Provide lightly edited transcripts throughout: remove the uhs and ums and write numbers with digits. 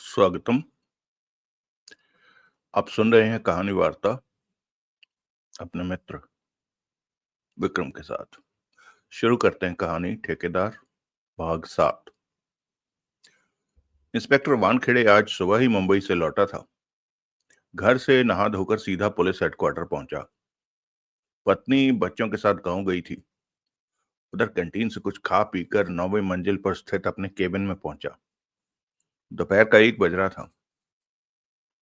स्वागतम। आप सुन रहे हैं कहानी वार्ता अपने मित्र विक्रम के साथ। शुरू करते हैं कहानी ठेकेदार भाग 7। इंस्पेक्टर वानखेड़े आज सुबह ही मुंबई से लौटा था। घर से नहा धोकर सीधा पुलिस हेडक्वार्टर पहुंचा। पत्नी बच्चों के साथ गांव गई थी। उधर कैंटीन से कुछ खा पीकर 9वीं मंजिल पर स्थित अपने केबिन में पहुंचा। दोपहर का 1 बज रहा था।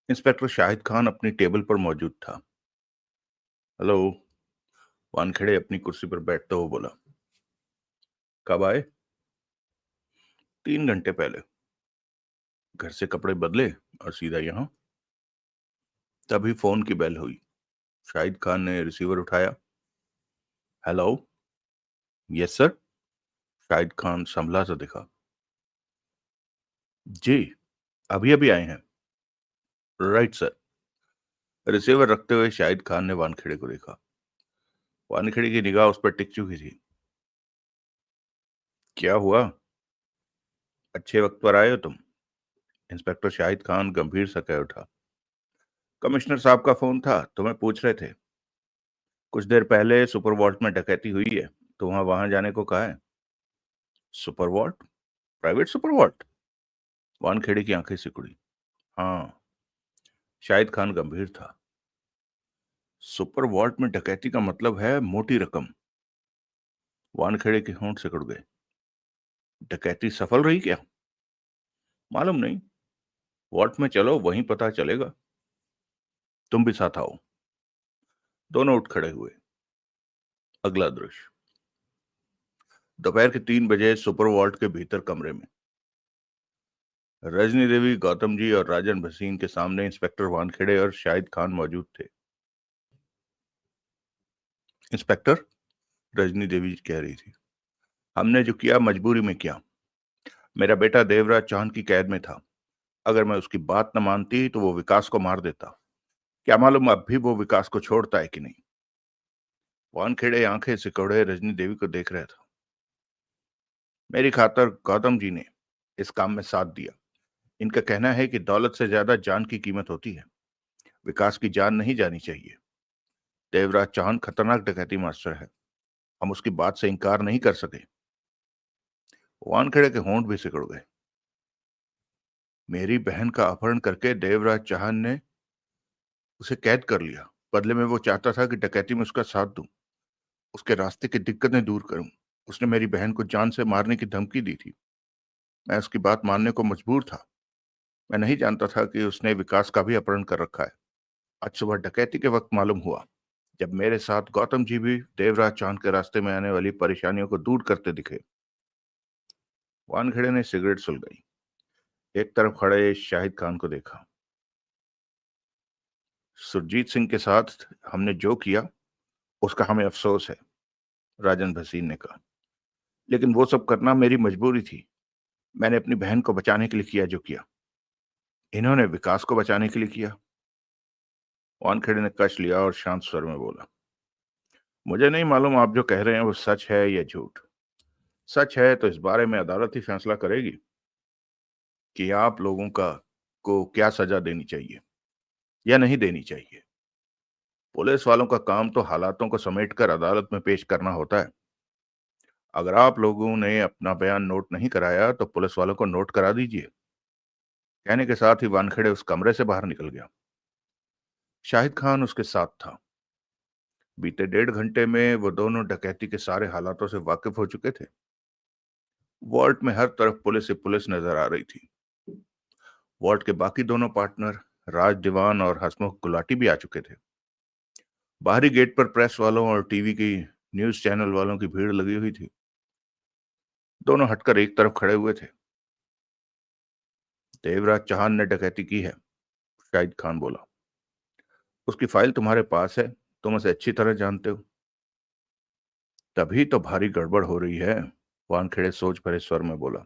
इंस्पेक्टर शाहिद खान अपनी टेबल पर मौजूद था। हेलो, वानखेड़े अपनी कुर्सी पर बैठते हुए बोला। कब आए? 3 घंटे पहले। घर से कपड़े बदले और सीधा यहां। तभी फोन की बेल हुई। शाहिद खान ने रिसीवर उठाया। Hello. Yes sir. Shahid Khan संभला सा दिखा। जी, अभी अभी आए हैं। Right sir. रिसीवर रखते हुए शाहिद खान ने वानखेड़े को देखा। वानखेड़े की निगाह उस पर टिक चुकी थी। क्या हुआ? अच्छे वक्त पर आए हो तुम। इंस्पेक्टर शाहिद खान गंभीर सा कह उठा। कमिश्नर साहब का फोन था, तुम्हें पूछ रहे थे। कुछ देर पहले सुपर वॉल्ट में डकैती हुई है, तो वहां वहां जाने को कहा है। Super vault? Private super vault? Wankhede की आंखें सिकुड़ी। हाँ। शाहिद खान गंभीर था। सुपर वॉल्ट में डकैती का मतलब है मोटी रकम। वानखेड़े के होंठ सिकुड़ गए। डकैती सफल रही क्या? मालूम नहीं। वॉल्ट में चलो, वहीं पता चलेगा। तुम भी साथ आओ। दोनों उठ खड़े हुए। अगला दृश्य। दोपहर के 3 बजे सुपर वॉल्ट के भीतर कमरे में रजनी देवी, गौतम जी और राजन भसीन के सामने इंस्पेक्टर वानखेड़े और शाहिद खान मौजूद थे। इंस्पेक्टर, रजनी देवी कह रही थी, हमने जो किया मजबूरी में किया। मेरा बेटा देवराज चांद की कैद में था। अगर मैं उसकी बात न मानती तो वो विकास को मार देता। क्या मालूम अब भी वो विकास को छोड़ता है कि नहीं। वानखेड़े आंखें सिकोड़े रजनी देवी को देख रहा था। मेरी खातर गौतम जी ने इस काम में साथ दिया। इनका कहना है कि दौलत से ज्यादा जान की कीमत होती है। विकास की जान नहीं जानी चाहिए। देवराज चांद खतरनाक डकैती मास्टर है। हम उसकी बात से इनकार नहीं कर सके। वानखेड़े के होंठ भी सिकुड़ गए। मेरी बहन का अपहरण करके देवराज चाहन ने उसे कैद कर लिया। बदले में वो चाहता था कि डकैती में उसका साथ दूं, उसके रास्ते की दिक्कतें दूर करूं। उसने मेरी बहन को जान से मारने की धमकी दी थी। मैं उसकी बात मानने को मजबूर था। मैं नहीं जानता था कि उसने विकास का भी अपहरण कर रखा है। आज सुबह डकैती के वक्त मालूम हुआ, जब मेरे साथ गौतम जी भी देवराज चांद के रास्ते में आने वाली परेशानियों को दूर करते दिखे। वानखेड़े ने सिगरेट सुलगाई। एक तरफ खड़े शाहिद खान को देखा। सुरजीत सिंह के साथ हमने जो किया उसका हमें अफसोस है, राजन भसीन ने कहा। लेकिन वो सब करना मेरी मजबूरी थी। मैंने अपनी बहन को बचाने के लिए किया जो किया। इन्होंने विकास को बचाने के लिए किया। वानखेड़े ने कश लिया और शांत स्वर में बोला, मुझे नहीं मालूम आप जो कह रहे हैं वो सच है या झूठ। सच है तो इस बारे में अदालत ही फैसला करेगी कि आप लोगों का को क्या सजा देनी चाहिए या नहीं देनी चाहिए। पुलिस वालों का काम तो हालातों को समेटकर अदालत में पेश करना होता है। अगर आप लोगों ने अपना बयान नोट नहीं कराया तो पुलिस वालों को नोट करा दीजिए। कहने के साथ ही वानखेड़े उस कमरे से बाहर निकल गया। शाहिद खान उसके साथ था। बीते 1.5 घंटे में वो दोनों डकैती के सारे हालातों से वाकिफ हो चुके थे। वॉल्ट में हर तरफ पुलिस ही पुलिस नजर आ रही थी। वॉल्ट के बाकी दोनों पार्टनर राज दीवान और हसमुख गुलाटी भी आ चुके थे। बाहरी गेट पर प्रेस वालों और टीवी की न्यूज चैनल वालों की भीड़ लगी हुई थी। दोनों हटकर एक तरफ खड़े हुए थे। देवराज चौहान ने डकैती की है, शाहिद खान बोला। उसकी फाइल तुम्हारे पास है, तुम उसे अच्छी तरह जानते हो। तभी तो भारी गड़बड़ हो रही है, वानखेड़े सोच भरे स्वर में बोला।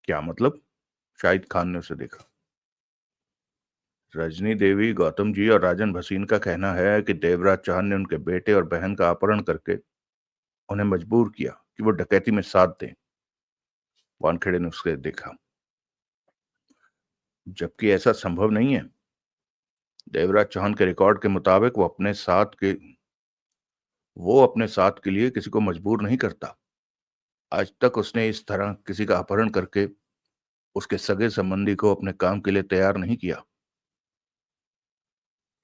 क्या मतलब? शाहिद खान ने उसे देखा। रजनी देवी, गौतम जी और राजन भसीन का कहना है कि देवराज चौहान ने उनके बेटे और बहन का अपहरण करके उन्हें मजबूर किया कि वो डकैती में साथ दें। वानखेड़े ने उसके देखा। जबकि ऐसा संभव नहीं है। देवराज चौहान के रिकॉर्ड के मुताबिक वो अपने साथ के लिए किसी को मजबूर नहीं करता। आज तक उसने इस तरह किसी का अपहरण करके उसके सगे संबंधी को अपने काम के लिए तैयार नहीं किया।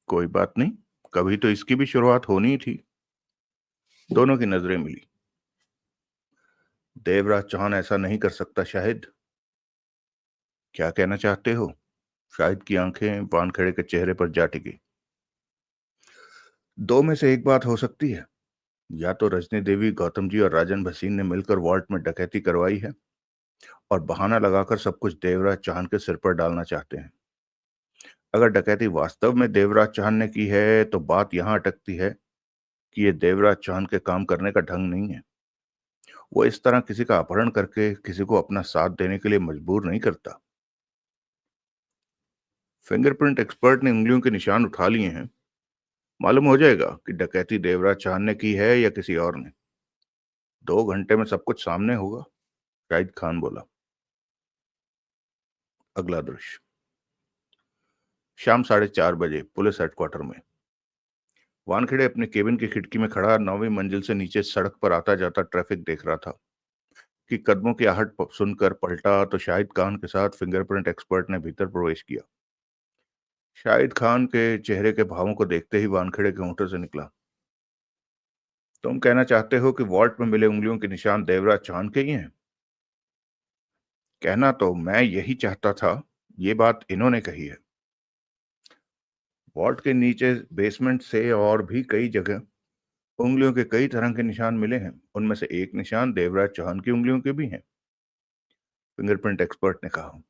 कोई बात नहीं, कभी तो इसकी भी शुरुआत होनी ही थी। दोनों की नजरें मिली। देवराज चौहान ऐसा नहीं कर सकता शाहिद। क्या कहना चाहते हो? शाहिद की आंखें वानखेड़े के चेहरे पर जा टिकी। दो में से एक बात हो सकती है। या तो रजनी देवी, गौतम जी और राजन भसीन ने मिलकर वॉल्ट में डकैती करवाई है और बहाना लगाकर सब कुछ देवराज चौहान के सिर पर डालना चाहते हैं। अगर डकैती वास्तव में देवराज चौहान ने की है तो बात यहां अटकती है कि ये देवराज चौहान के काम करने का ढंग नहीं है। वो इस तरह किसी का अपहरण करके किसी को अपना साथ देने के लिए मजबूर नहीं करता। फिंगरप्रिंट एक्सपर्ट ने उंगलियों के निशान उठा लिए हैं। मालूम हो जाएगा कि डकैती देवराज चौहान ने की है या किसी और ने। 2 घंटे में सब कुछ सामने होगा, शाहिद खान बोला। अगला दृश्य। शाम 4:30 बजे पुलिस हेडक्वार्टर में वानखेड़े अपने केबिन की खिड़की में खड़ा 9वीं मंजिल से नीचे सड़क पर आता जाता ट्रैफिक देख रहा था कि कदमों की आहट सुनकर पलटा तो शाहिद खान के साथ फिंगरप्रिंट एक्सपर्ट ने भीतर प्रवेश किया। शाहिद खान के चेहरे के भावों को देखते ही वानखेड़े के होंठों से निकला, तुम कहना चाहते हो कि वॉल्ट में मिले उंगलियों के निशान देवराज चौहान के ही हैं? कहना तो मैं यही चाहता था, ये बात इन्होंने कही है। वॉल्ट के नीचे बेसमेंट से और भी कई जगह उंगलियों के कई तरह के निशान मिले हैं। उनमें से एक निशान देवराज चौहान की उंगलियों के भी हैं, फिंगरप्रिंट एक्सपर्ट ने कहा।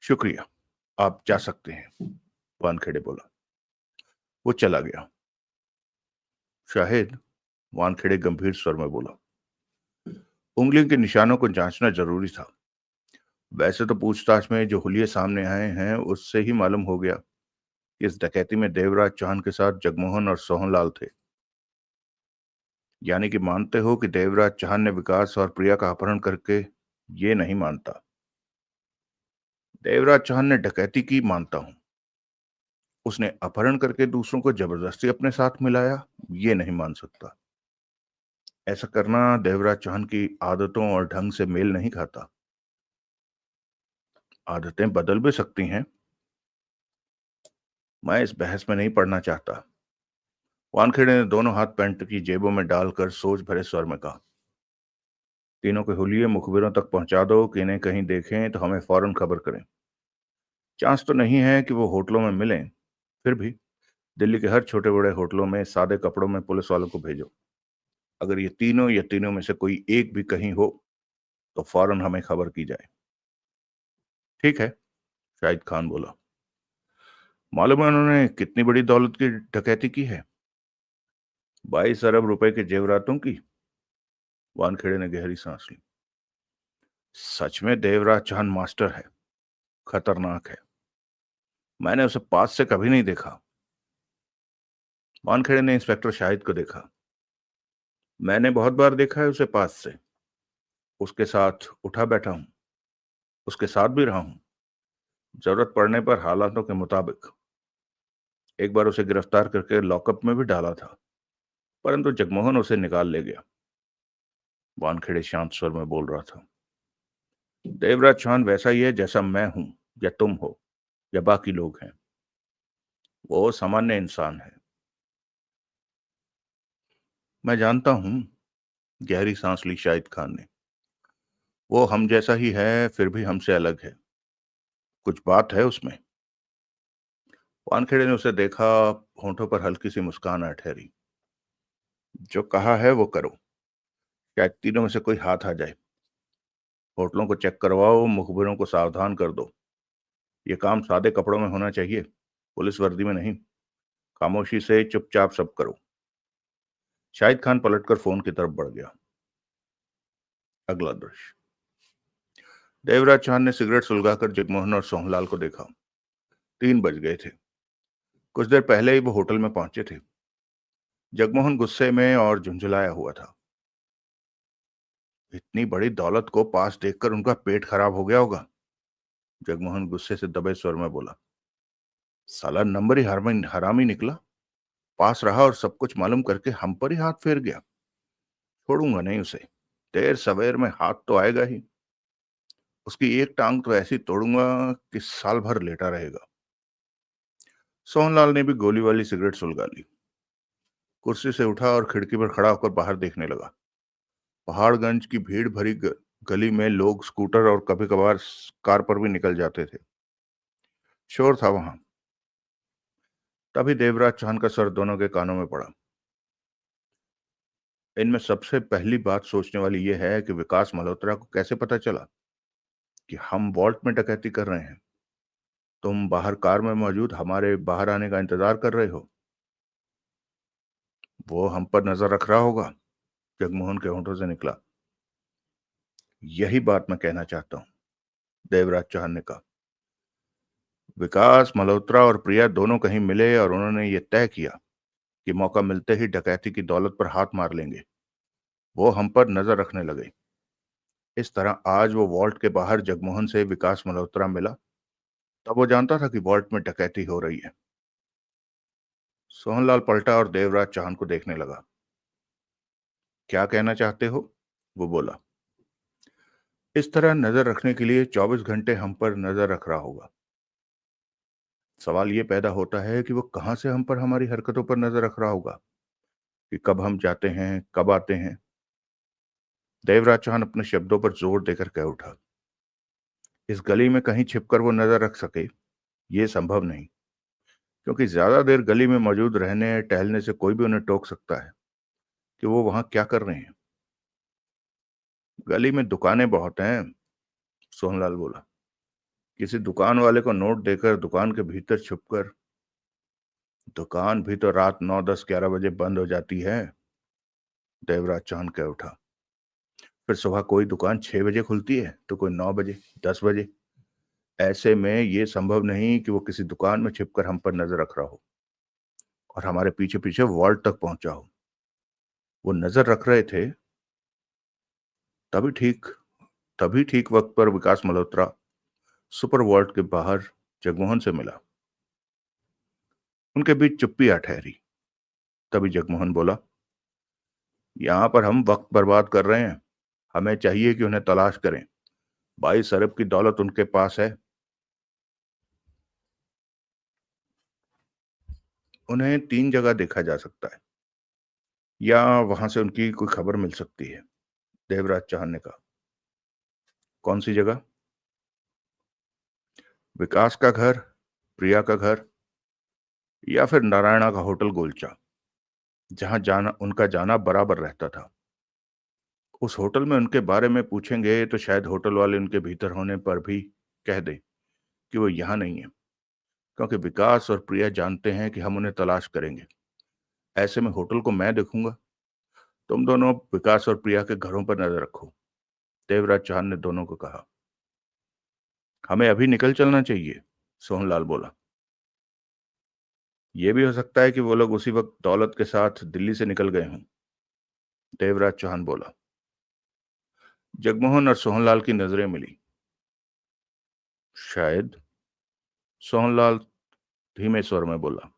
शुक्रिया, आप जा सकते हैं, वानखेड़े बोला। वो चला गया। शाहिद, वानखेड़े गंभीर स्वर में बोला, उंगलियों के निशानों को जांचना जरूरी था। वैसे तो पूछताछ में जो हुलिये सामने आए हैं उससे ही मालूम हो गया कि इस डकैती में देवराज चौहान के साथ जगमोहन और सोहनलाल थे। यानी कि मानते हो कि देवराज चौहान ने विकास और प्रिया का अपहरण करके? ये नहीं मानता। देवराज चौहान ने डकैती की मानता हूं। उसने अपहरण करके दूसरों को जबरदस्ती अपने साथ मिलाया, ये नहीं मान सकता। ऐसा करना देवराज चौहान की आदतों और ढंग से मेल नहीं खाता। आदतें बदल भी सकती हैं। मैं इस बहस में नहीं पड़ना चाहता। वानखेड़े ने दोनों हाथ पैंट की जेबों में डालकर सोच भरे स्वर में कहा, तीनों के हुलिये मुखबिरों तक पहुंचा दो कि इन्हें कहीं देखें तो हमें फौरन खबर करें। चांस तो नहीं है कि वो होटलों में मिलें, फिर भी दिल्ली के हर छोटे बड़े होटलों में सादे कपड़ों में पुलिस वालों को भेजो। अगर ये तीनों या तीनों में से कोई एक भी कहीं हो तो फौरन हमें खबर की जाए। ठीक है, शाहिद खान बोला। मालूम है उन्होंने कितनी बड़ी दौलत की डकैती की है? 22 अरब रुपए के जेवरातों की। वानखेड़े ने गहरी सांस ली। सच में देवराज चौहान मास्टर है, खतरनाक है। मैंने उसे पास से कभी नहीं देखा। वानखेड़े ने इंस्पेक्टर शाहिद को देखा। मैंने बहुत बार देखा है उसे पास से। उसके साथ उठा बैठा हूं, उसके साथ भी रहा हूं, जरूरत पड़ने पर हालातों के मुताबिक। एक बार उसे गिरफ्तार करके लॉकअप में भी डाला था, परंतु जगमोहन उसे निकाल ले गया। वानखेड़े शांत स्वर में बोल रहा था, देवराज चौहान वैसा ही है जैसा मैं हूं या तुम हो या बाकी लोग हैं। वो सामान्य इंसान है। मैं जानता हूं, गहरी सांस ली शाहिद खान ने। वो हम जैसा ही है, फिर भी हमसे अलग है। कुछ बात है उसमें। वानखेड़े ने उसे देखा। होंठों पर हल्की सी मुस्कान आ ठहरी। जो कहा है वो करो, शायद तीनों में से कोई हाथ आ जाए। होटलों को चेक करवाओ, मुखबिरों को सावधान कर दो। ये काम सादे कपड़ों में होना चाहिए, पुलिस वर्दी में नहीं। खामोशी से चुपचाप सब करो। शाहिद खान पलटकर फोन की तरफ बढ़ गया। अगला दृश्य। देवराज चौहान ने सिगरेट सुलगाकर जगमोहन और सोहनलाल को देखा। 3 बज गए थे। कुछ देर पहले ही वो होटल में पहुंचे थे। जगमोहन गुस्से में और झुंझुलाया हुआ था। इतनी बड़ी दौलत को पास देखकर उनका पेट खराब हो गया होगा। जगमोहन गुस्से से दबे स्वर में बोला। साला नंबर ही हरामी हरामी निकला। पास रहा और सब कुछ मालूम करके हम पर ही हाथ फेर गया। छोड़ूंगा नहीं उसे। देर सवेर में हाथ तो आएगा ही। उसकी एक टांग तो ऐसी तोड़ूंगा कि साल भर लेटा रहेगा। सोहनलाल ने भी गोली वाली सिगरेट सुलगा ली। कुर्सी से उठा और खिड़की पर खड़ा होकर बाहर देखने लगा। पहाड़गंज की भीड़ भरी गली में लोग स्कूटर और कभी कभार कार पर भी निकल जाते थे। शोर था वहां। तभी देवराज चौहान का सर दोनों के कानों में पड़ा। इनमें सबसे पहली बात सोचने वाली यह है कि विकास मल्होत्रा को कैसे पता चला कि हम वॉल्ट में डकैती कर रहे हैं। तुम बाहर कार में मौजूद हमारे बाहर आने का इंतजार कर रहे हो। वो हम पर नजर रख रहा होगा। जगमोहन के होंठों से निकला। यही बात मैं कहना चाहता हूं, देवराज चौहान ने कहा। विकास मल्होत्रा और प्रिया दोनों कहीं मिले और उन्होंने ये तय किया कि मौका मिलते ही डकैती की दौलत पर हाथ मार लेंगे। वो हम पर नजर रखने लगे। इस तरह आज वो वॉल्ट के बाहर जगमोहन से विकास मल्होत्रा मिला। तब वो जानता था कि वॉल्ट में डकैती हो रही है। सोहनलाल पलटा और देवराज चौहान को देखने लगा। क्या कहना चाहते हो? वो बोला। इस तरह नजर रखने के लिए 24 घंटे हम पर नजर रख रहा होगा। सवाल ये पैदा होता है कि वो कहां से हम पर हमारी हरकतों पर नजर रख रहा होगा, कि कब हम जाते हैं कब आते हैं। देवराज चौहान अपने शब्दों पर जोर देकर कह उठा। इस गली में कहीं छिपकर वो नजर रख सके, ये संभव नहीं। क्योंकि ज्यादा देर गली में मौजूद रहने टहलने से कोई भी उन्हें टोक सकता है कि वो वहां क्या कर रहे हैं। गली में दुकानें बहुत हैं, सोहनलाल बोला। किसी दुकान वाले को नोट देकर दुकान के भीतर छुपकर। दुकान भी तो रात 9, 10, 11 बजे बंद हो जाती है, देवराज चौहान कह उठा। फिर सुबह कोई दुकान 6 बजे खुलती है तो कोई 9 बजे, 10 बजे। ऐसे में ये संभव नहीं कि वो किसी दुकान में छिपकर हम पर नजर रख रहा हो और हमारे पीछे पीछे वॉल्ट तक पहुंचा हो। वो नजर रख रहे थे तभी ठीक तभी ठीक वक्त पर विकास मल्होत्रा सुपर वॉल्ट के बाहर जगमोहन से मिला। उनके बीच चुप्पी आ ठहरी। तभी जगमोहन बोला। यहां पर हम वक्त बर्बाद कर रहे हैं। हमें चाहिए कि उन्हें तलाश करें। 22 अरब की दौलत उनके पास है। उन्हें 3 जगह देखा जा सकता है या वहां से उनकी कोई खबर मिल सकती है, देवराज चौहान ने कहा। कौन सी जगह? विकास का घर, प्रिया का घर, या फिर नारायणा का होटल गोलचा, जहां जाना उनका जाना बराबर रहता था। उस होटल में उनके बारे में पूछेंगे तो शायद होटल वाले उनके भीतर होने पर भी कह दें कि वो यहाँ नहीं है, क्योंकि विकास और प्रिया जानते हैं कि हम उन्हें तलाश करेंगे। ऐसे में होटल को मैं देखूंगा। तुम दोनों विकास और प्रिया के घरों पर नजर रखो, देवराज चौहान ने दोनों को कहा। हमें अभी निकल चलना चाहिए, सोहनलाल बोला। यह भी हो सकता है कि वो लोग उसी वक्त दौलत के साथ दिल्ली से निकल गए हों, देवराज चौहान बोला। जगमोहन और सोहनलाल की नजरें मिली। शायद, सोहनलाल धीमे स्वर में बोला।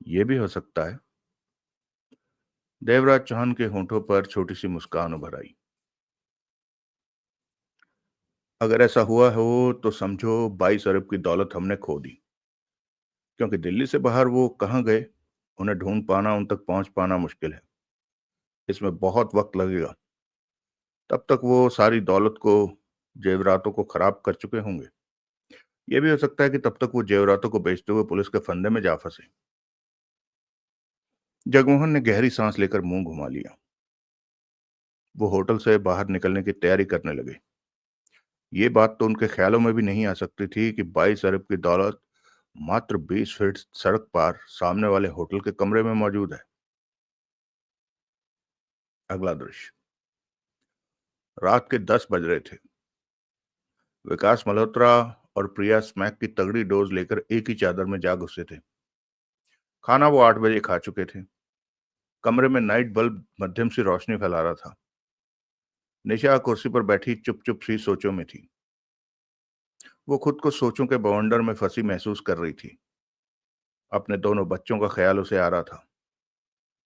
यह भी हो सकता है। देवराज चौहान के होंठों पर छोटी सी मुस्कान उभर आई। अगर ऐसा हुआ हो तो समझो 22 अरब की दौलत हमने खो दी। क्योंकि दिल्ली से बाहर वो कहाँ गए, उन्हें ढूंढ पाना, उन तक पहुंच पाना मुश्किल है। इसमें बहुत वक्त लगेगा। तब तक वो सारी दौलत को, जेवरातों को खराब कर चुके होंगे। यह भी हो सकता है कि तब तक वो जेवरातों को बेचते हुए पुलिस के फंदे में जा फंसे। जगमोहन ने गहरी सांस लेकर मुंह घुमा लिया। वो होटल से बाहर निकलने की तैयारी करने लगे। ये बात तो उनके ख्यालों में भी नहीं आ सकती थी कि 22 अरब की दौलत मात्र 20 फीट सड़क पार सामने वाले होटल के कमरे में मौजूद है। अगला दृश्य। रात के 10 बज रहे थे। विकास मल्होत्रा और प्रिया स्मैक की तगड़ी डोज लेकर एक ही चादर में जा घुसे थे। खाना वो 8 बजे खा चुके थे। कमरे में नाइट बल्ब मध्यम सी रोशनी फैला रहा था। निशा कुर्सी पर बैठी चुप चुप सी सोचों में थी। वो खुद को सोचों के बवंडर में फंसी महसूस कर रही थी। अपने दोनों बच्चों का ख्याल उसे आ रहा था।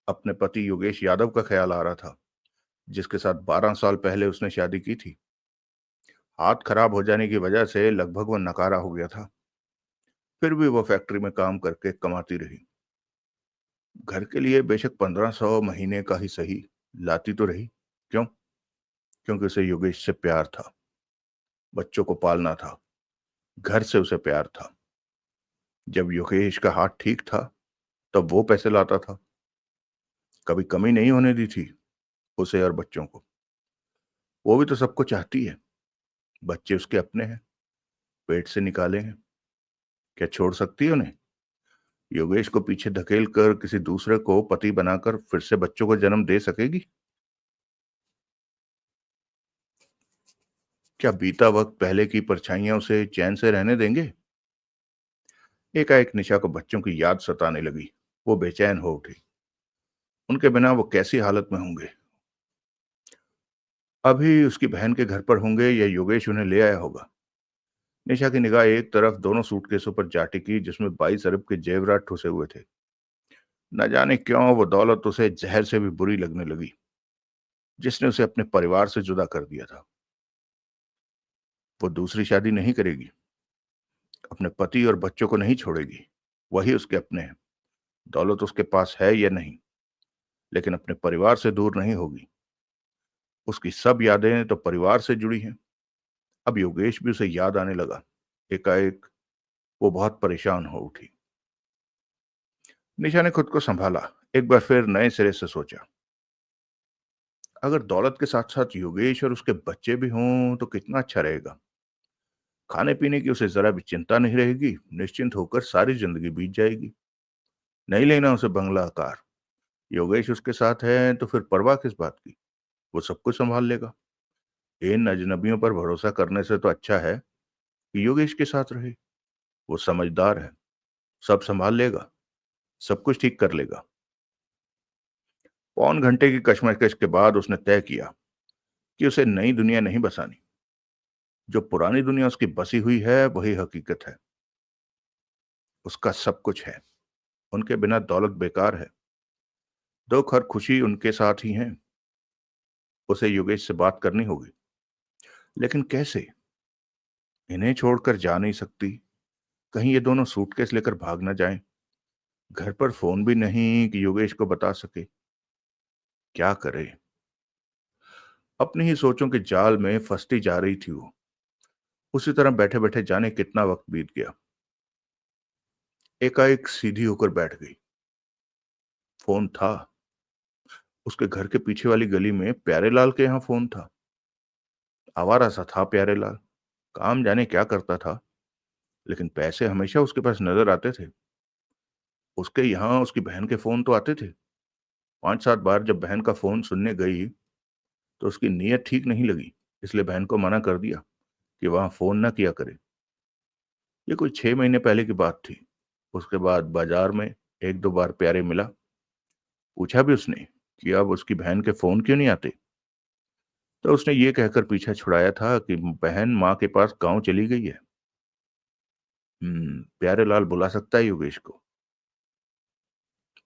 अपने पति योगेश यादव का ख्याल आ रहा था, जिसके साथ 12 साल पहले उसने शादी की थी। हाथ खराब हो जाने की वजह से लगभग वो नकारा हो गया था। फिर भी वो फैक्ट्री में काम करके कमाती रही। घर के लिए बेशक 1500 महीने का ही सही लाती तो रही। क्यों? क्योंकि उसे योगेश से प्यार था। बच्चों को पालना था। घर से उसे प्यार था। जब योगेश का हाथ ठीक था, तब वो पैसे लाता था। कभी कमी नहीं होने दी थी उसे और बच्चों को। वो भी तो सबको चाहती है। बच्चे उसके अपने हैं, पेट से निकाले हैं। क्या छोड़ सकती है उन्हें? योगेश को पीछे धकेल कर किसी दूसरे को पति बनाकर फिर से बच्चों को जन्म दे सकेगी? क्या बीता वक्त पहले की परछाइयां उसे चैन से रहने देंगे? एकाएक निशा को बच्चों की याद सताने लगी। वो बेचैन हो उठी। उनके बिना वो कैसी हालत में होंगे? अभी उसकी बहन के घर पर होंगे या योगेश उन्हें ले आया होगा? निशा की निगाह एक तरफ दोनों सूटकेसों पर जा टिकी, जिसमें 22 अरब के जेवरात ठुसे हुए थे। न जाने क्यों वो दौलत उसे जहर से भी बुरी लगने लगी, जिसने उसे अपने परिवार से जुदा कर दिया था। वो दूसरी शादी नहीं करेगी। अपने पति और बच्चों को नहीं छोड़ेगी। वही उसके अपने हैं। दौलत उसके पास है या नहीं, लेकिन अपने परिवार से दूर नहीं होगी। उसकी सब यादें तो परिवार से जुड़ी हैं। अब योगेश भी उसे याद आने लगा। एकाएक वो बहुत परेशान हो उठी। निशा ने खुद को संभाला। एक बार फिर नए सिरे से सोचा, अगर दौलत के साथ साथ योगेश और उसके बच्चे भी हों तो कितना अच्छा रहेगा। खाने पीने की उसे जरा भी चिंता नहीं रहेगी। निश्चिंत होकर सारी जिंदगी बीत जाएगी। नहीं लेना उसे बंगला कार। योगेश उसके साथ है तो फिर परवाह किस बात की? वो सब कुछ संभाल लेगा। इन अजनबियों पर भरोसा करने से तो अच्छा है कि योगेश के साथ रहे। वो समझदार है। सब संभाल लेगा। सब कुछ ठीक कर लेगा। पौन घंटे की कशमकश के बाद उसने तय किया कि उसे नई दुनिया नहीं बसानी। जो पुरानी दुनिया उसकी बसी हुई है वही हकीकत है। उसका सब कुछ है। उनके बिना दौलत बेकार है। दुख और खुशी उनके साथ ही हैं। उसे योगेश से बात करनी होगी। लेकिन कैसे? इन्हें छोड़कर जा नहीं सकती। कहीं ये दोनों सूटकेस लेकर भाग ना जाएं। घर पर फोन भी नहीं कि योगेश को बता सके। क्या करे? अपनी ही सोचों के जाल में फंसती जा रही थी वो। उसी तरह बैठे बैठे जाने कितना वक्त बीत गया। एकाएक सीधी होकर बैठ गई। फोन था। उसके घर के पीछे वाली गली में प्यारेलाल के यहाँ फोन था। आवारा सा था प्यारेलाल। काम जाने क्या करता था, लेकिन पैसे हमेशा उसके पास नजर आते थे। उसके यहाँ उसकी बहन के फोन तो आते थे। 5-7 बार जब बहन का फोन सुनने गई तो उसकी नीयत ठीक नहीं लगी, इसलिए बहन को मना कर दिया कि वहां फोन ना किया करे। ये कोई 6 महीने पहले की बात थी। उसके बाद बाजार में एक दो बार प्यारे मिला। पूछा भी उसने कि अब उसकी बहन के फोन क्यों नहीं आते। तो उसने ये कहकर पीछा छुड़ाया था कि बहन माँ के पास गांव चली गई है। प्यारेलाल बुला सकता है योगेश को।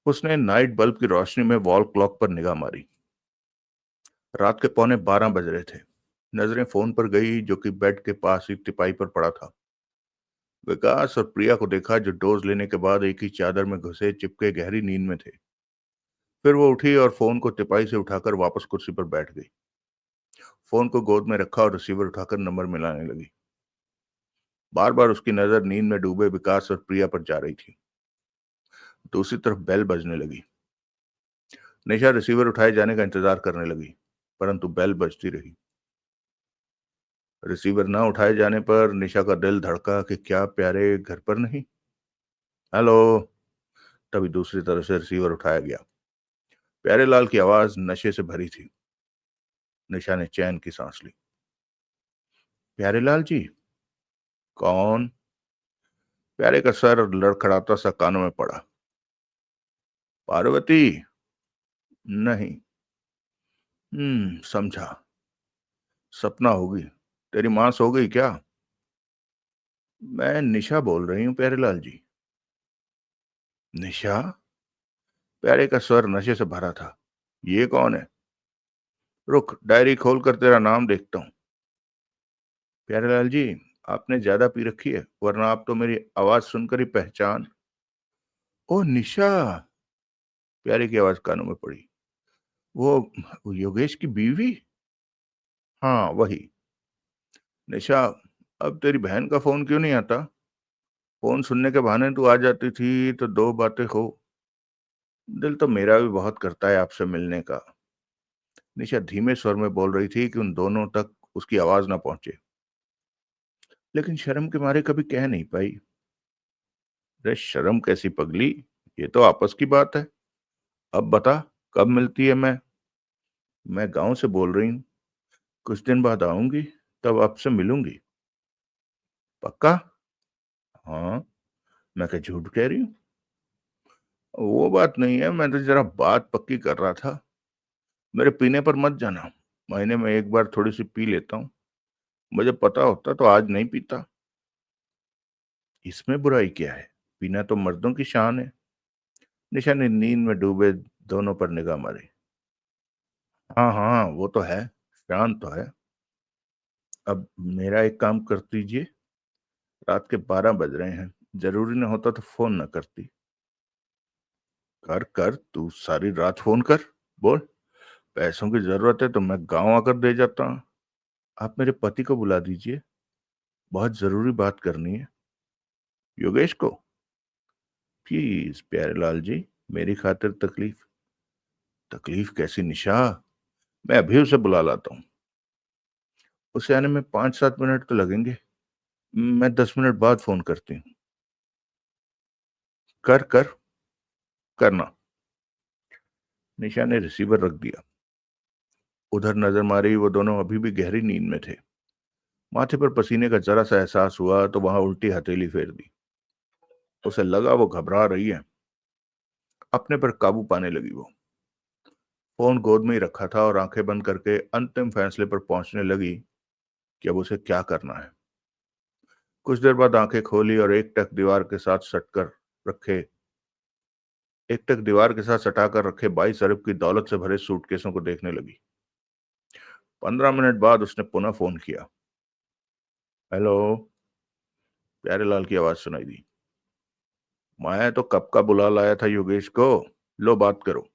उसने नाइट बल्ब की रोशनी में वॉल क्लॉक पर निगाह मारी। रात के 11:15 बज रहे थे। नजरें फोन पर गई, जो कि बेड के पास ही टिपाई पर पड़ा था। विकास और प्रिया को देखा, जो डोज लेने के बाद एक ही चादर में घुसे चिपके गहरी नींद में थे। फिर वो उठी और फोन को टिपाई से उठाकर वापस कुर्सी पर बैठ गई। फोन को गोद में रखा और रिसीवर उठाकर नंबर मिलाने लगी। बार बार उसकी नजर नींद में डूबे विकास और प्रिया पर जा रही थी। दूसरी तरफ बेल बजने लगी। निशा रिसीवर उठाए जाने का इंतजार करने लगी, परंतु बेल बजती रही। रिसीवर न उठाए जाने पर निशा का दिल धड़का कि क्या प्यारे घर पर नहीं। हेलो। तभी दूसरी तरफ से रिसीवर उठाया गया। प्यारेलाल की आवाज नशे से भरी थी। निशा ने चैन की सांस ली। प्यारेलाल जी। कौन? प्यारे का सर लड़खड़ाता सा कानों में पड़ा। पार्वती? नहीं। समझा। सपना होगी। तेरी मां सो गई क्या? मैं निशा बोल रही हूँ प्यारेलाल जी। निशा? प्यारे का स्वर नशे से भरा था। ये कौन है? रुक, डायरी खोल कर तेरा नाम देखता हूँ। प्यारेलाल जी, आपने ज्यादा पी रखी है, वरना आप तो मेरी आवाज सुनकर ही पहचान। ओ निशा! प्यारे की आवाज कानों में पड़ी। वो योगेश की बीवी? हाँ, वही। निशा, अब तेरी बहन का फोन क्यों नहीं आता? फोन सुनने के बहाने तू आ जाती थी तो दो बातें हो। दिल तो मेरा भी बहुत करता है आपसे मिलने का। निशा धीमे स्वर में बोल रही थी कि उन दोनों तक उसकी आवाज ना पहुंचे, लेकिन शर्म के मारे कभी कह नहीं पाई। अरे शर्म कैसी पगली, ये तो आपस की बात है। अब बता, कब मिलती है? मैं गांव से बोल रही हूँ। कुछ दिन बाद आऊंगी, तब आपसे मिलूंगी। पक्का? हाँ। मैं क्या झूठ कह रही हूँ? वो बात नहीं है, मैं तो जरा बात पक्की कर रहा था। मेरे पीने पर मत जाना। महीने में एक बार थोड़ी सी पी लेता हूँ। मुझे पता होता तो आज नहीं पीता। इसमें बुराई क्या है? पीना तो मर्दों की शान है। निशा ने नींद में डूबे दोनों पर निगाह मारी। हाँ हाँ, वो तो है, शान तो है। अब मेरा एक काम कर दीजिए। रात के 12 बज रहे हैं। जरूरी न होता तो फोन न करती। कर कर, तू सारी रात फोन कर। बोल, पैसों की जरूरत है तो मैं गांव आकर दे जाता हूँ। आप मेरे पति को बुला दीजिए, बहुत जरूरी बात करनी है। योगेश को? प्लीज प्यारेलाल जी, मेरी खातिर तकलीफ। तकलीफ कैसी निशा? मैं अभी उसे बुला लाता हूँ। उसे आने में 5-7 मिनट तो लगेंगे। मैं 10 मिनट बाद फोन करती हूँ। कर कर, करना। निशा ने रिसीवर रख दिया। उधर नजर मारी, वो दोनों अभी भी गहरी नींद में थे। माथे पर पसीने का जरा सा एहसास हुआ तो वहां उल्टी हथेली फेर दी। उसे लगा वो घबरा रही है। अपने पर काबू पाने लगी वो। फोन गोद में ही रखा था और आंखें बंद करके अंतिम फैसले पर पहुंचने लगी कि अब उसे क्या करना है। कुछ देर बाद आंखें खोली और रखे एक टक दीवार के साथ सटाकर रखे 22 अरब की दौलत से भरे सूटकेसों को देखने लगी। 15 मिनट बाद उसने पुनः फोन किया। हेलो? प्यारेलाल की आवाज सुनाई दी। मैं तो कब का बुला लाया था योगेश को। लो बात करो।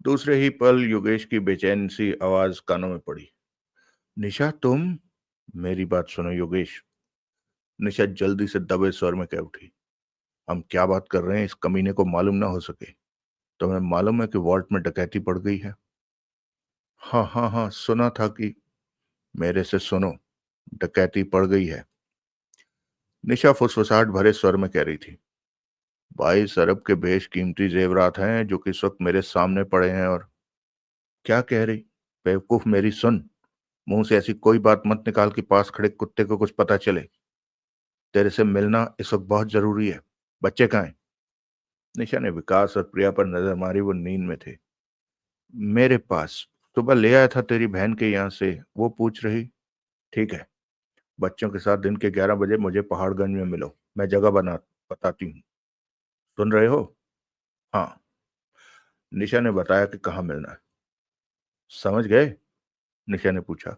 दूसरे ही पल योगेश की बेचैन सी आवाज कानों में पड़ी। निशा, तुम? मेरी बात सुनो योगेश। निशा जल्दी से दबे स्वर में कह उठी। हम क्या बात कर रहे हैं, इस कमीने को मालूम ना हो सके? तुम्हें मालूम है कि वॉल्ट में डकैती पड़ गई है? हाँ हाँ हाँ, सुना था कि। मेरे से सुनो, डकैती पड़ गई है। निशा फुसफुसाहट भरे स्वर में कह रही थी। 22 अरब के बेशकीमती जेवरात हैं जो कि इस वक्त मेरे सामने पड़े हैं। और क्या कह रही? बेवकूफ मेरी, सुन। मुंह से ऐसी कोई बात मत निकाल कि पास खड़े कुत्ते को कुछ पता चले। तेरे से मिलना इस वक्त बहुत जरूरी है। बच्चे कहाँ हैं? निशा ने विकास और प्रिया पर नजर मारी। वो नींद में थे। मेरे पास। सुबह ले आया था तेरी बहन के यहाँ से, वो पूछ रही। ठीक है, बच्चों के साथ दिन के 11 बजे मुझे पहाड़गंज में मिलो। मैं जगह बना बताती हूँ। सुन रहे हो? हाँ। निशा ने बताया कि कहाँ मिलना है। समझ गए? निशा ने पूछा।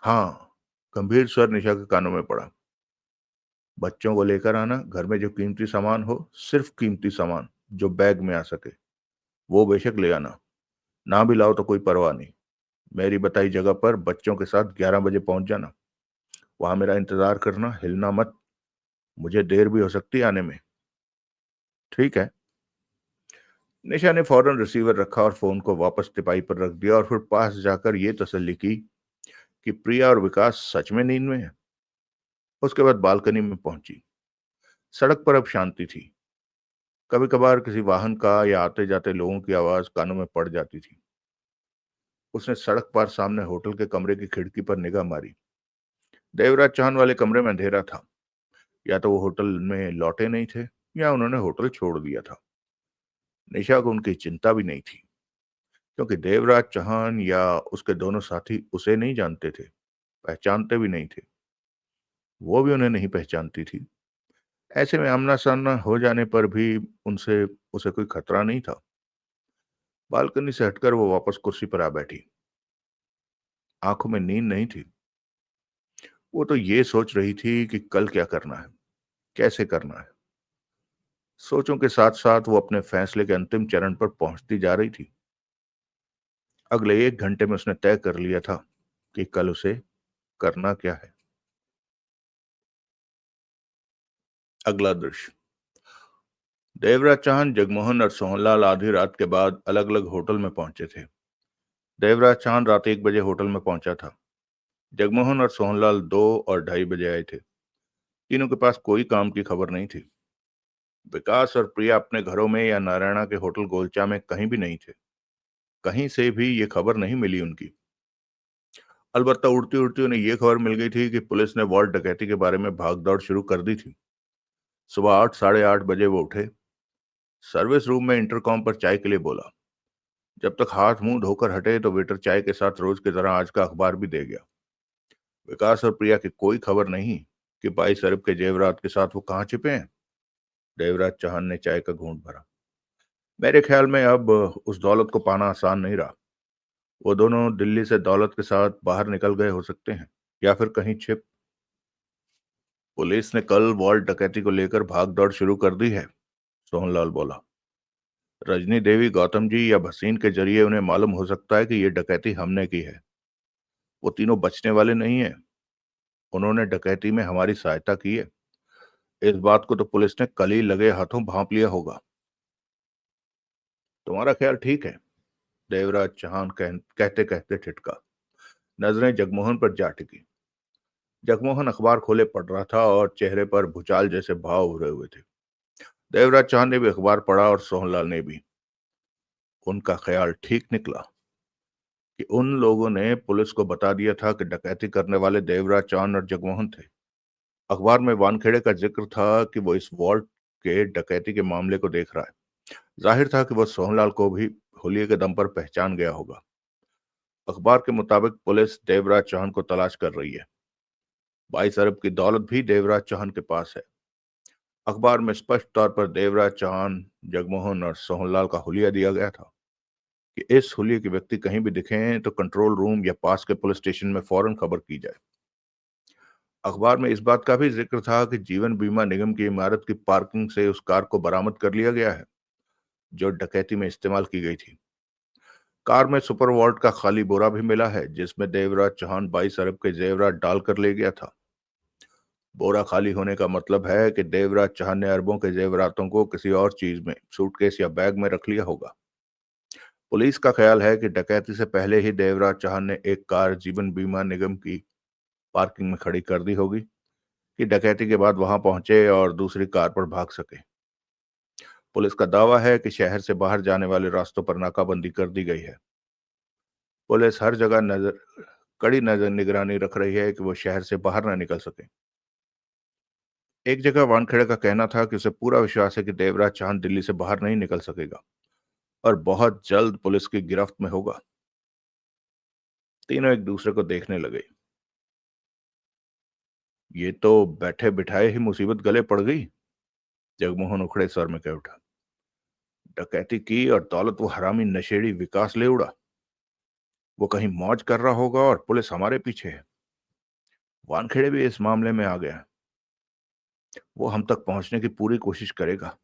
हाँ। गंभीर स्वर निशा के कानों में पड़ा। बच्चों को लेकर आना, घर में जो कीमती सामान हो, सिर्फ कीमती सामान जो बैग में आ सके, वो बेशक ले आना। ना भी लाओ तो कोई परवाह नहीं। मेरी बताई जगह पर बच्चों के साथ 11 बजे पहुंच जाना। वहां मेरा इंतजार करना, हिलना मत। मुझे देर भी हो सकती है आने में। ठीक है। निशा ने फौरन रिसीवर रखा और फोन को वापस टिपाई पर रख दिया और फिर पास जाकर यह तसल्ली की कि प्रिया और विकास सच में नींद में है। उसके बाद बालकनी में पहुंची। सड़क पर अब शांति थी। कभी कभार किसी वाहन का या आते जाते लोगों की आवाज कानों में पड़ जाती थी। उसने सड़क पार सामने होटल के कमरे की खिड़की पर निगाह मारी। देवराज चौहान वाले कमरे में अंधेरा था। या तो वो होटल में लौटे नहीं थे, या उन्होंने होटल छोड़ दिया था। निशा को उनकी चिंता भी नहीं थी, क्योंकि देवराज चौहान या उसके दोनों साथी उसे नहीं जानते थे, पहचानते भी नहीं थे। वो भी उन्हें नहीं पहचानती थी। ऐसे में आमना-सामना हो जाने पर भी उनसे उसे कोई खतरा नहीं था। बालकनी से हटकर वो वापस कुर्सी पर आ बैठी। आंखों में नींद नहीं थी। वो तो ये सोच रही थी कि कल क्या करना है, कैसे करना है। सोचों के साथ-साथ वो अपने फैसले के अंतिम चरण पर पहुंचती जा रही थी। अगले 1 घंटे में उसने तय कर लिया था कि कल उसे करना क्या है। अगला दृश्य। देवराज चाहन, जगमोहन और सोहनलाल आधी रात के बाद अलग-अलग होटल में पहुंचे थे। देवराज चाहन रात 1 बजे होटल में पहुंचा था। जगमोहन और सोहनलाल 2 और ढाई बजे आए थे। तीनों के पास कोई काम की खबर नहीं थी। विकास और प्रिया अपने घरों में या नारायणा के होटल गोलचा में कहीं भी नहीं थे। कहीं से भी ये खबर नहीं मिली उनकी। अलबत्ता उड़ती उड़ती उन्हें ये खबर मिल गई थी कि पुलिस ने वॉल्ट डकैती के बारे में भागदौड़ शुरू कर दी थी। सुबह 8 साढ़े 8 बजे वो उठे। सर्विस रूम में इंटरकॉम पर चाय के लिए बोला। जब तक हाथ मुंह धोकर हटे तो वेटर चाय के साथ रोज की तरह आज का अखबार भी दे गया। विकास और प्रिया की कोई खबर नहीं कि 22 अरब के जेवरात के साथ वो कहाँ छिपे हैं। देवराज चौहान ने चाय का घूंट भरा। मेरे ख्याल में अब उस दौलत को पाना आसान नहीं रहा। वो दोनों दिल्ली से दौलत के साथ बाहर निकल गए हो सकते हैं, या फिर कहीं छिप। पुलिस ने कल वॉल्ट डकैती को लेकर भाग दौड़ शुरू कर दी है, सोहनलाल बोला। रजनी देवी, गौतम जी या भसीन के जरिए उन्हें मालूम हो सकता है कि ये डकैती हमने की है। वो तीनों बचने वाले नहीं है। उन्होंने डकैती में हमारी सहायता की है। इस बात को तो पुलिस ने कल ही लगे हाथों भांप लिया होगा। तुम्हारा ख्याल ठीक है, देवराज चौहान कहते कहते ठिठका। नजरें जगमोहन पर जा टिकी। जगमोहन अखबार खोले पढ़ रहा था और चेहरे पर भूचाल जैसे भाव उभरे हुए थे। देवराज चौहान ने भी अखबार पढ़ा और सोहनलाल ने भी। उनका ख्याल ठीक निकला कि उन लोगों ने पुलिस को बता दिया था कि डकैती करने वाले देवराज चौहान और जगमोहन थे। अखबार में वानखेड़े का जिक्र था कि वो इस वॉल्ट के डकैती के मामले को देख रहा है। जाहिर था कि वह सोहनलाल को भी हुलिये के दम पर पहचान गया होगा। अखबार के मुताबिक पुलिस देवराज चौहान को तलाश कर रही है। 22 अरब की दौलत भी देवराज चौहान के पास है। अखबार में स्पष्ट तौर पर देवराज चौहान, जगमोहन और सोहनलाल का हुलिया दिया गया था कि इस हुलिये के व्यक्ति कहीं भी दिखें तो कंट्रोल रूम या पास के पुलिस स्टेशन में फौरन खबर की जाए। अखबार में इस बात का भी जिक्र था कि जीवन बीमा निगम की इमारत की पार्किंग से उस कार को बरामद कर लिया गया है जो डकैती में इस्तेमाल की गई थी। कार में सुपर वॉल्ट का खाली बोरा भी मिला है जिसमें देवराज चौहान 22 अरब के जेवरात डालकर ले गया था। बोरा खाली होने का मतलब है कि देवराज चौहान ने अरबों के जेवरातों को किसी और चीज में, सूटकेस या बैग में रख लिया होगा। पुलिस का ख्याल है कि डकैती से पहले ही देवराज चौहान ने एक कार जीवन बीमा निगम की पार्किंग में खड़ी कर दी होगी कि डकैती के बाद वहां पहुंचे और दूसरी कार पर भाग सके। पुलिस का दावा है कि शहर से बाहर जाने वाले रास्तों पर नाकाबंदी कर दी गई है। पुलिस हर जगह कड़ी नजर निगरानी रख रही है कि वो शहर से बाहर ना निकल सके। एक जगह वानखेड़े का कहना था कि उसे पूरा विश्वास है कि देवराज चांद दिल्ली से बाहर नहीं निकल सकेगा और बहुत जल्द पुलिस की गिरफ्त में होगा। तीनों एक दूसरे को देखने लगे। ये तो बैठे बिठाए ही मुसीबत गले पड़ गई, जगमोहन उखड़े स्वर में कह उठा। डकैती की और दौलत वो हरामी नशेड़ी विकास ले उड़ा। वो कहीं मौज कर रहा होगा और पुलिस हमारे पीछे है। वानखेड़े भी इस मामले में आ गया है। वो हम तक पहुंचने की पूरी कोशिश करेगा।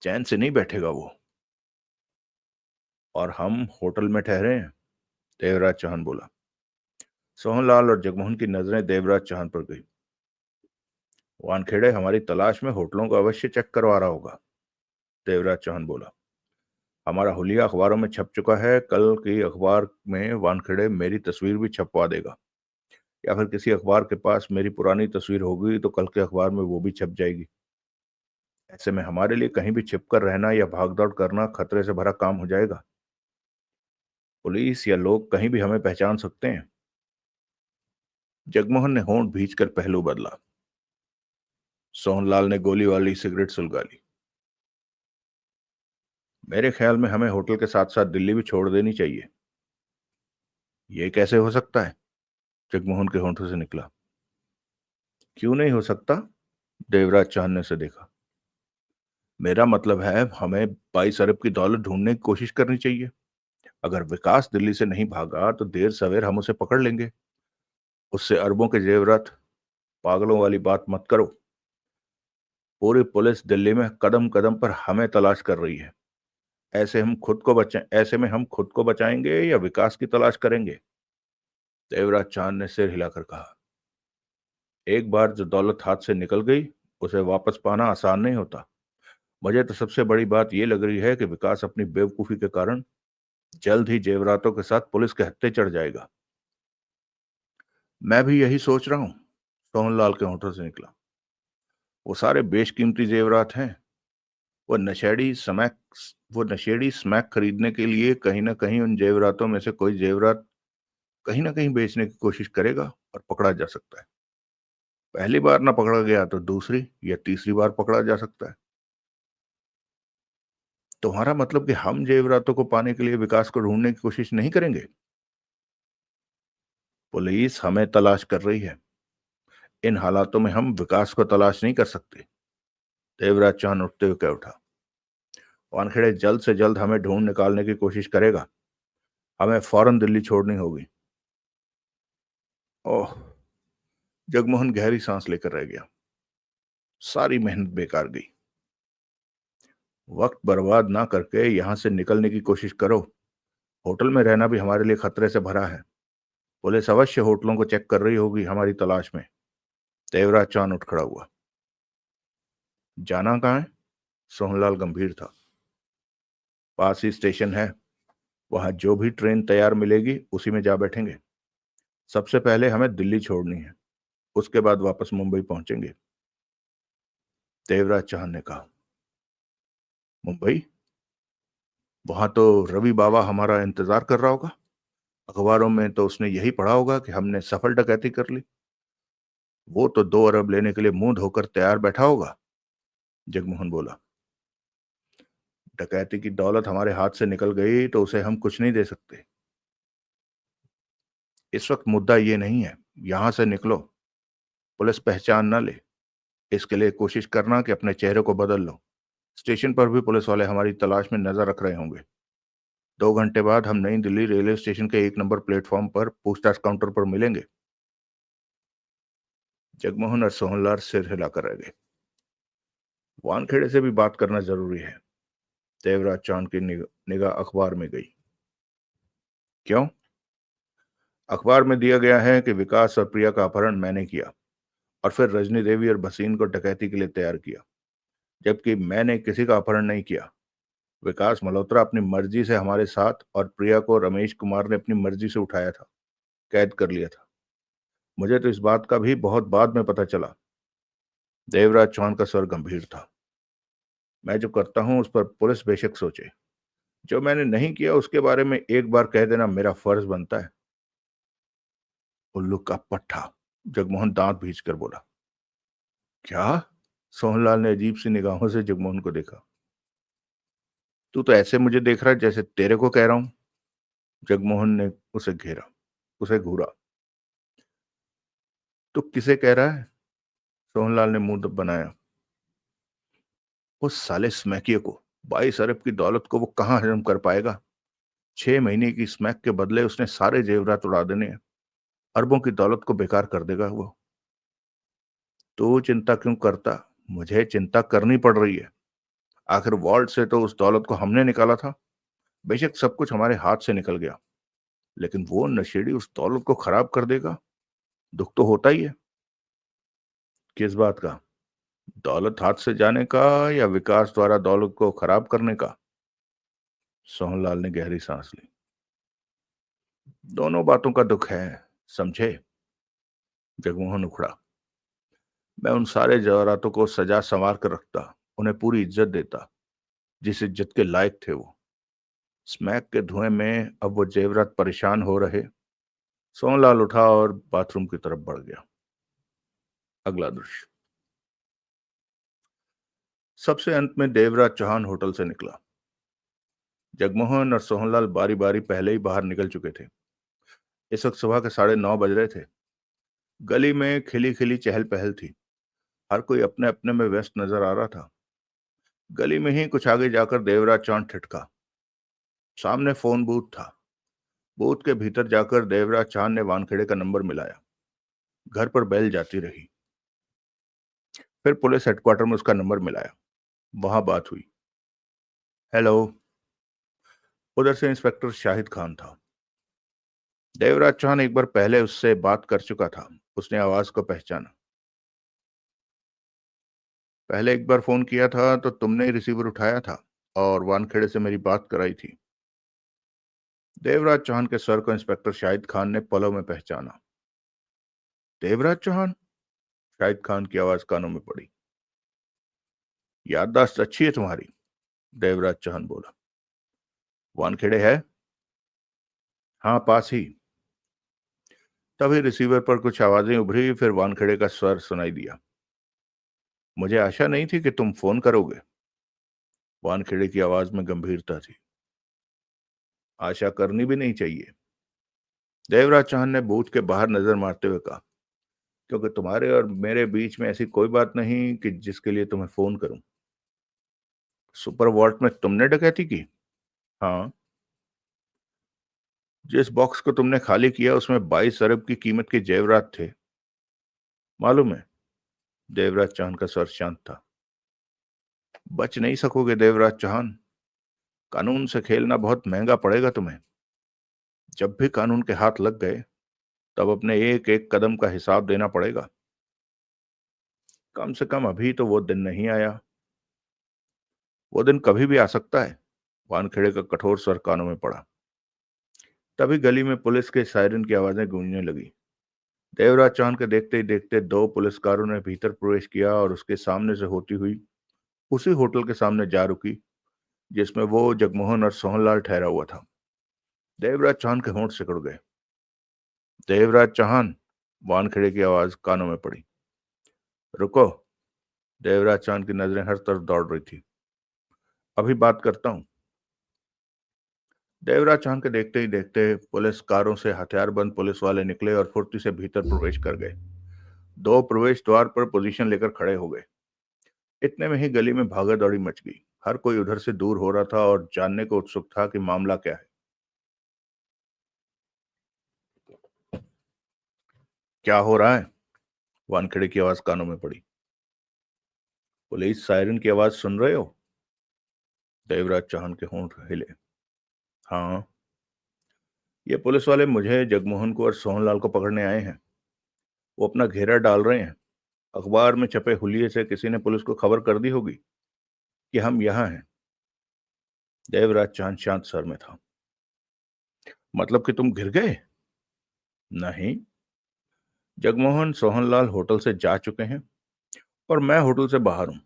चैन से नहीं बैठेगा वो। और हम होटल में ठहरे हैं, देवराज चौहान बोला। सोहनलाल और जगमोहन की नजरें देवराज चौहान पर गई। वानखेड़े हमारी तलाश में होटलों को अवश्य चेक करवा रहा होगा, देवराज चौहान बोला। हमारा हुलिया अखबारों में छप चुका है। कल की अखबार में वानखेड़े मेरी तस्वीर भी छपवा देगा, या फिर किसी अखबार के पास मेरी पुरानी तस्वीर होगी तो कल के अखबार में वो भी छप जाएगी। ऐसे में हमारे लिए कहीं भी छिपकर रहना या भागदौड़ करना खतरे से भरा काम हो जाएगा। पुलिस या लोग कहीं भी हमें पहचान सकते हैं। जगमोहन ने होंठ भींचकर पहलू बदला। सोहनलाल ने गोली वाली सिगरेट सुलगा ली। मेरे ख्याल में हमें होटल के साथ साथ दिल्ली भी छोड़ देनी चाहिए। ये कैसे हो सकता है? जगमोहन के होंठों से निकला। क्यों नहीं हो सकता? देवराज चाहने से देखा। मेरा मतलब है हमें 22 अरब की दौलत ढूंढने की कोशिश करनी चाहिए। अगर विकास दिल्ली से नहीं भागा तो देर सवेर हम उसे पकड़ लेंगे। उससे अरबों के जेवरात। पागलों वाली बात मत करो। पूरी पुलिस दिल्ली में कदम कदम पर हमें तलाश कर रही है। ऐसे में हम खुद को बचाएंगे या विकास की तलाश करेंगे? देवराज चांद ने सिर हिलाकर कहा। एक बार जो दौलत हाथ से निकल गई, उसे वापस पाना आसान नहीं होता। मुझे तो सबसे बड़ी बात यह लग रही है कि विकास अपनी बेवकूफी के कारण जल्द ही जेवरातों के साथ पुलिस के हत्थे चढ़ जाएगा। मैं भी यही सोच रहा हूं। सोहनलाल के होठों से निकला। वो सारे बेशकीमती जेवरात हैं। वो नशेड़ी स्मैक वो नशेड़ी स्मैक खरीदने के लिए कहीं ना कहीं उन जेवरातों में से कोई जेवरात कहीं ना कहीं बेचने की कोशिश करेगा और पकड़ा जा सकता है। पहली बार ना पकड़ा गया तो दूसरी या तीसरी बार पकड़ा जा सकता है। तुम्हारा मतलब कि हम जेवरातों को पाने के लिए विकास को ढूंढने की कोशिश नहीं करेंगे? पुलिस हमें तलाश कर रही है। इन हालातों में हम विकास को तलाश नहीं कर सकते। देवराज चांद उठते हुए कह उठा। वानखेड़े जल्द से जल्द हमें ढूंढ निकालने की कोशिश करेगा। हमें फौरन दिल्ली छोड़नी होगी। ओह। जगमोहन गहरी सांस लेकर रह गया। सारी मेहनत बेकार गई। वक्त बर्बाद ना करके यहां से निकलने की कोशिश करो। होटल में रहना भी हमारे लिए खतरे से भरा है। पुलिस अवश्य होटलों को चेक कर रही होगी हमारी तलाश में। देवराज चांद उठ खड़ा हुआ। जाना कहाँ है? सोहनलाल गंभीर था। पास ही स्टेशन है। वहां जो भी ट्रेन तैयार मिलेगी उसी में जा बैठेंगे। सबसे पहले हमें दिल्ली छोड़नी है। उसके बाद वापस मुंबई पहुंचेंगे। देवराज चांद ने कहा। मुंबई? वहां तो रवि बाबा हमारा इंतजार कर रहा होगा। अखबारों में तो उसने यही पढ़ा होगा कि हमने सफल डकैती कर ली। वो तो 2 अरब लेने के लिए मुंह धोकर तैयार बैठा होगा। जगमोहन बोला। डकैती की दौलत हमारे हाथ से निकल गई तो उसे हम कुछ नहीं दे सकते। इस वक्त मुद्दा ये नहीं है। यहां से निकलो। पुलिस पहचान ना ले। इसके लिए कोशिश करना कि अपने चेहरे को बदल लो। स्टेशन पर भी पुलिस वाले हमारी तलाश में नजर रख रहे होंगे। 2 घंटे बाद हम नई दिल्ली रेलवे स्टेशन के 1 नंबर प्लेटफॉर्म पर पूछताछ काउंटर पर मिलेंगे। जगमोहन और सोहनलाल सिर हिलाकर रह गए। वानखेड़े से भी बात करना जरूरी है। देवराज चांद की निगाह अखबार में गई। क्यों? अखबार में दिया गया है कि विकास और प्रिया का अपहरण मैंने किया और फिर रजनी देवी और भसीन को डकैती के लिए तैयार किया, जबकि मैंने किसी का अपहरण नहीं किया। विकास मल्होत्रा अपनी मर्जी से हमारे साथ और प्रिया को रमेश कुमार ने अपनी मर्जी से उठाया था, कैद कर लिया था। मुझे तो इस बात का भी बहुत बाद में पता चला। देवराज चौहान का स्वर गंभीर था। मैं जो करता हूं उस पर पुलिस बेशक सोचे। जो मैंने नहीं किया उसके बारे में एक बार कह देना मेरा फर्ज बनता है। उल्लू का पट्टा। जगमोहन दांत भींच कर बोला। क्या? सोहनलाल ने अजीब सी निगाहों से जगमोहन को देखा। तू तो ऐसे मुझे देख रहा है जैसे तेरे को कह रहा हूं। जगमोहन ने उसे घूरा। तू किसे कह रहा है? सोहनलाल ने मुंह बनाया। उस साले स्मैकिए को। 22 अरब की दौलत को वो कहाँ हजम कर पाएगा? 6 महीने की स्मैक के बदले उसने सारे जेवरात उड़ा देने हैं। अरबों की दौलत को बेकार कर देगा वो। तू चिंता क्यों करता? मुझे चिंता करनी पड़ रही है। आखिर वॉल्ट से तो उस दौलत को हमने निकाला था। बेशक सब कुछ हमारे हाथ से निकल गया, लेकिन वो नशेड़ी उस दौलत को खराब कर देगा। दुख तो होता ही है। किस बात का? दौलत हाथ से जाने का या विकास द्वारा दौलत को खराब करने का? सोहनलाल ने गहरी सांस ली। दोनों बातों का दुख है, समझे? जगमोहन उखड़ा। मैं उन सारे जवाहरातों को सजा संवार कर रखता, उन्हें पूरी इज्जत देता जिस इज्जत के लायक थे वो। स्मैक के धुएं में अब वो जेवरात परेशान हो रहे। सोहनलाल उठा और बाथरूम की तरफ बढ़ गया। अगला दृश्य। सबसे अंत में देवराज चौहान होटल से निकला। जगमोहन और सोहनलाल बारी बारी पहले ही बाहर निकल चुके थे। इस वक्त सुबह के 9:30 बज रहे थे। गली में खिली खिली चहल पहल थी। हर कोई अपने अपने में व्यस्त नजर आ रहा था। गली में ही कुछ आगे जाकर देवराज चांद ठिठका। सामने फोन बूथ था। बूथ के भीतर जाकर देवराज चांद ने वानखेड़े का नंबर मिलाया। घर पर बेल जाती रही। फिर पुलिस हेडक्वार्टर में उसका नंबर मिलाया। वहां बात हुई। हेलो। उधर से इंस्पेक्टर शाहिद खान था। देवराज चांद एक बार पहले उससे बात कर चुका था। उसने आवाज को पहचाना। पहले एक बार फोन किया था तो तुमने ही रिसीवर उठाया था और वानखेड़े से मेरी बात कराई थी। देवराज चौहान के सर को इंस्पेक्टर शाहिद खान ने पलों में पहचाना। देवराज चौहान? शाहिद खान की आवाज कानों में पड़ी। याददाश्त अच्छी है तुम्हारी, देवराज चौहान बोला। वानखेड़े है? हाँ, पास ही। तभी रिसीवर पर कुछ आवाजें उभरी, फिर वानखेड़े का स्वर सुनाई दिया। मुझे आशा नहीं थी कि तुम फोन करोगे। वानखेड़े की आवाज में गंभीरता थी। आशा करनी भी नहीं चाहिए, देवराज चौहान ने बूथ के बाहर नजर मारते हुए कहा, क्योंकि तुम्हारे और मेरे बीच में ऐसी कोई बात नहीं कि जिसके लिए तुम्हें फोन करूं। सुपर वॉल्ट में तुमने डकैती की? हाँ। जिस बॉक्स को तुमने खाली किया उसमें 22 अरब की कीमत के जेवरात थे। मालूम है। देवराज चौहान का स्वर शांत था। बच नहीं सकोगे देवराज चौहान। कानून से खेलना बहुत महंगा पड़ेगा तुम्हें। जब भी कानून के हाथ लग गए तब अपने एक एक कदम का हिसाब देना पड़ेगा। कम से कम अभी तो वो दिन नहीं आया। वो दिन कभी भी आ सकता है। वानखेड़े का कठोर स्वर कानों में पड़ा। तभी गली में पुलिस के सायरन की आवाजें गूंजने लगी। देवराज चौहान के देखते ही देखते दो पुलिसकारों ने भीतर प्रवेश किया और उसके सामने से होती हुई उसी होटल के सामने जा रुकी जिसमें वो जगमोहन और सोहनलाल ठहरा हुआ था। देवराज चौहान के होंठ सिकुड़ गए। देवराज चौहान, वानखेड़े की आवाज कानों में पड़ी। रुको। देवराज चौहान की नजरें हर तरफ दौड़ रही थी। अभी बात करता हूँ। देवराज चौहान के देखते ही देखते पुलिस कारों से हथियारबंद पुलिस वाले निकले और फुर्ती से भीतर प्रवेश कर गए। दो प्रवेश द्वार पर पोजीशन लेकर खड़े हो गए। इतने में ही गली में भागा दौड़ी मच गई। हर कोई उधर से दूर हो रहा था और जानने को उत्सुक था कि मामला क्या है। क्या हो रहा है? वानखेड़े की आवाज कानों में पड़ी। पुलिस सायरन की आवाज सुन रहे हो? देवराज चौहान के होंठ हिले। हाँ। ये पुलिस वाले मुझे, जगमोहन को और सोहनलाल को पकड़ने आए हैं। वो अपना घेरा डाल रहे हैं। अखबार में छपे हुलिये से किसी ने पुलिस को खबर कर दी होगी कि हम यहाँ हैं। देवराज चांद शांत स्वर में था। मतलब कि तुम गिर गए? नहीं। जगमोहन सोहनलाल होटल से जा चुके हैं और मैं होटल से बाहर हूँ।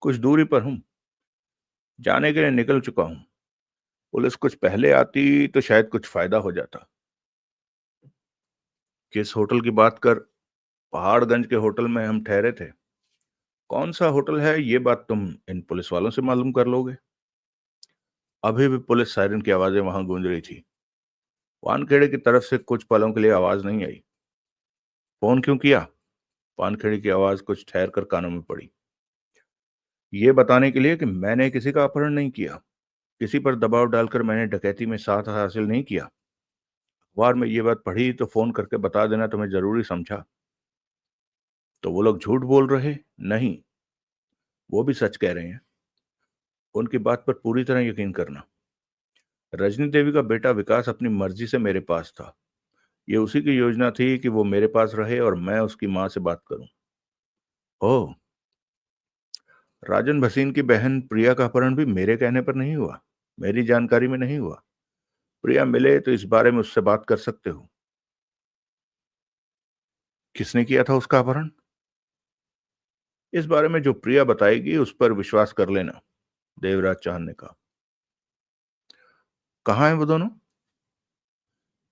कुछ दूरी पर हूँ। जाने के लिए निकल चुका हूँ। पुलिस कुछ पहले आती तो शायद कुछ फायदा हो जाता। किस होटल की बात कर? पहाड़गंज के होटल में हम ठहरे थे। कौन सा होटल है ये बात तुम इन पुलिस वालों से मालूम कर लोगे। अभी भी पुलिस सायरन की आवाजें वहां गूंज रही थी। वानखेड़े की तरफ से कुछ पलों के लिए आवाज नहीं आई। फोन क्यों किया? वानखेड़े की आवाज कुछ ठहर कर कानों में पड़ी। ये बताने के लिए कि मैंने किसी का अपहरण नहीं किया। किसी पर दबाव डालकर मैंने डकैती में साथ हासिल नहीं किया। अखबार में ये बात पढ़ी तो फोन करके बता देना तुम्हें जरूरी समझा। तो वो लोग झूठ बोल रहे? नहीं, वो भी सच कह रहे हैं। उनकी बात पर पूरी तरह यकीन करना। रजनी देवी का बेटा विकास अपनी मर्जी से मेरे पास था। ये उसी की योजना थी कि वो मेरे पास रहे और मैं उसकी मां से बात करूं। ओह। राजन भसीन की बहन प्रिया का अपहरण भी मेरे कहने पर नहीं हुआ। मेरी जानकारी में नहीं हुआ। प्रिया मिले तो इस बारे में उससे बात कर सकते हो। किसने किया था उसका अपहरण? इस बारे में जो प्रिया बताएगी उस पर विश्वास कर लेना, देवराज चौहान ने कहा। कहाँ हैं वो दोनों?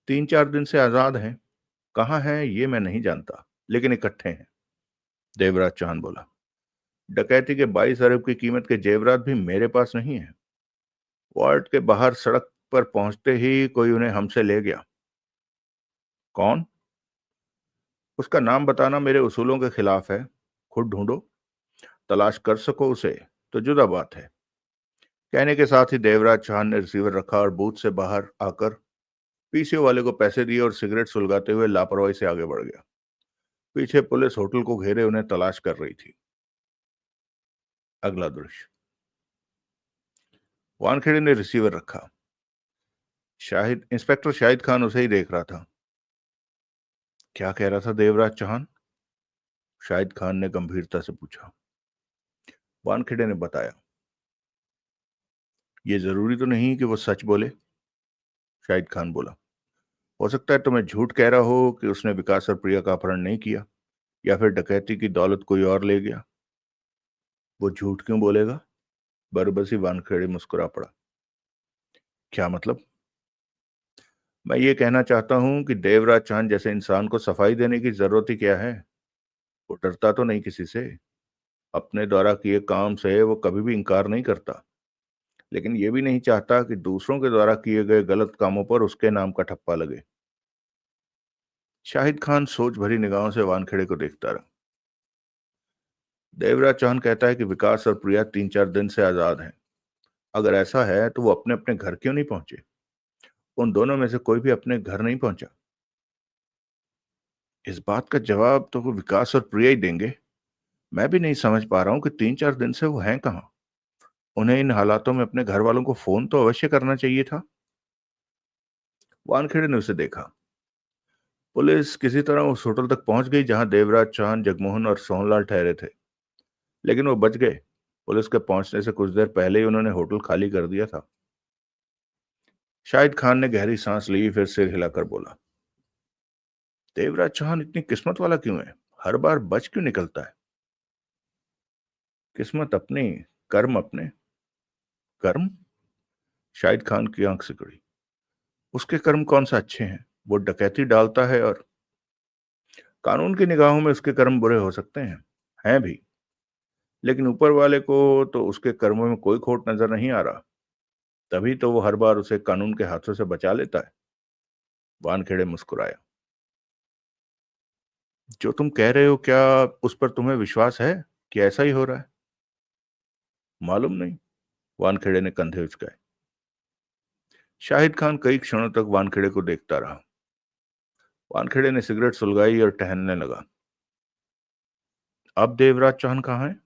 3-4 दिन से आजाद हैं। कहाँ हैं ये मैं नहीं जानता, लेकिन इकट्ठे हैं, देवराज चौहान बोला। डकैती के 22 अरब की कीमत के जेवरात भी मेरे पास नहीं है। वार्ड के बाहर सड़क पर पहुंचते ही कोई उन्हें हमसे ले गया। कौन? उसका नाम बताना मेरे उसूलों के खिलाफ है। खुद ढूंढो, तलाश कर सको उसे तो जुदा बात है। कहने के साथ ही देवराज चौहान ने रिसीवर रखा और बूथ से बाहर आकर पीसीओ वाले को पैसे दिए और सिगरेट सुलगाते हुए लापरवाही से आगे बढ़ गया। पीछे पुलिस होटल को घेरे उन्हें तलाश कर रही थी। अगला दृश्य। वानखेड़े ने रिसीवर रखा। शाहिद इंस्पेक्टर शाहिद खान उसे ही देख रहा था। क्या कह रहा था देवराज चौहान? शाहिद खान ने गंभीरता से पूछा। वानखेड़े ने बताया। ये जरूरी तो नहीं कि वो सच बोले, शाहिद खान बोला। हो सकता है तुम्हें झूठ कह रहा हो कि उसने विकास और प्रिया का अपहरण नहीं किया, या फिर डकैती की दौलत कोई और ले गया। वो झूठ क्यों बोलेगा? बरबसी वानखेड़े मुस्कुरा पड़ा। क्या मतलब? मैं ये कहना चाहता हूं कि देवराज चांद जैसे इंसान को सफाई देने की जरूरत ही क्या है? वो डरता तो नहीं किसी से। अपने द्वारा किए काम से वो कभी भी इंकार नहीं करता, लेकिन ये भी नहीं चाहता कि दूसरों के द्वारा किए गए गलत कामों पर उसके नाम का ठप्पा लगे। शाहिद खान सोच भरी निगाहों से वानखेड़े को देखता रहा। देवराज चौहान कहता है कि विकास और प्रिया 3-4 दिन से आजाद हैं। अगर ऐसा है तो वो अपने अपने घर क्यों नहीं पहुंचे? उन दोनों में से कोई भी अपने घर नहीं पहुंचा। इस बात का जवाब तो वो विकास और प्रिया ही देंगे। मैं भी नहीं समझ पा रहा हूँ कि 3-4 दिन से वो हैं कहाँ। उन्हें इन हालातों में अपने घर वालों को फोन तो अवश्य करना चाहिए था। वानखेड़े ने उसे देखा। पुलिस किसी तरह उस होटल तक पहुंच गई जहां देवराज चौहान, जगमोहन और सोहनलाल ठहरे थे, लेकिन वो बच गए। पुलिस के पहुंचने से कुछ देर पहले ही उन्होंने होटल खाली कर दिया था। शाहिद खान ने गहरी सांस ली, फिर सिर हिलाकर बोला। देवराज चौहान इतनी किस्मत वाला क्यों है? हर बार बच क्यों निकलता है? किस्मत अपनी, कर्म अपने। कर्म? शाहिद खान की आंख सिकुड़ी। उसके कर्म कौन सा अच्छे हैं? वो डकैती डालता है और कानून की निगाहों में उसके कर्म बुरे हो सकते हैं भी, लेकिन ऊपर वाले को तो उसके कर्मों में कोई खोट नजर नहीं आ रहा। तभी तो वो हर बार उसे कानून के हाथों से बचा लेता है। वानखेड़े मुस्कुराया। जो तुम कह रहे हो, क्या उस पर तुम्हें विश्वास है कि ऐसा ही हो रहा है? मालूम नहीं, वानखेड़े ने कंधे उचकाए। शाहिद खान कई क्षणों तक वानखेड़े को देखता रहा। वानखेड़े ने सिगरेट सुलगाई और टहलने लगा। अब देवराज चौहान कहाँ है?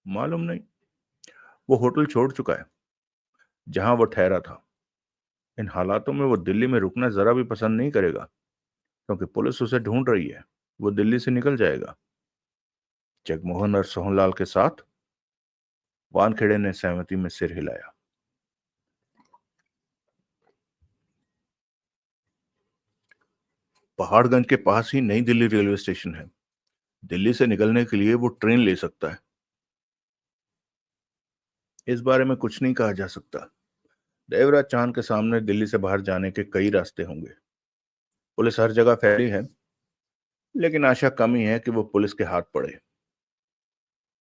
मालूम नहीं। वो होटल छोड़ चुका है जहां वो ठहरा था। इन हालातों में वो दिल्ली में रुकना जरा भी पसंद नहीं करेगा, क्योंकि पुलिस उसे ढूंढ रही है। वो दिल्ली से निकल जाएगा, जगमोहन और सोहनलाल के साथ। वानखेड़े ने सहमति में सिर हिलाया। पहाड़गंज के पास ही नई दिल्ली रेलवे स्टेशन है। दिल्ली से निकलने के लिए वो ट्रेन ले सकता है। इस बारे में कुछ नहीं कहा जा सकता। देवराज चांद के सामने दिल्ली से बाहर जाने के कई रास्ते होंगे। पुलिस हर जगह फैली है, लेकिन आशा कम ही है कि वो पुलिस के हाथ पड़े।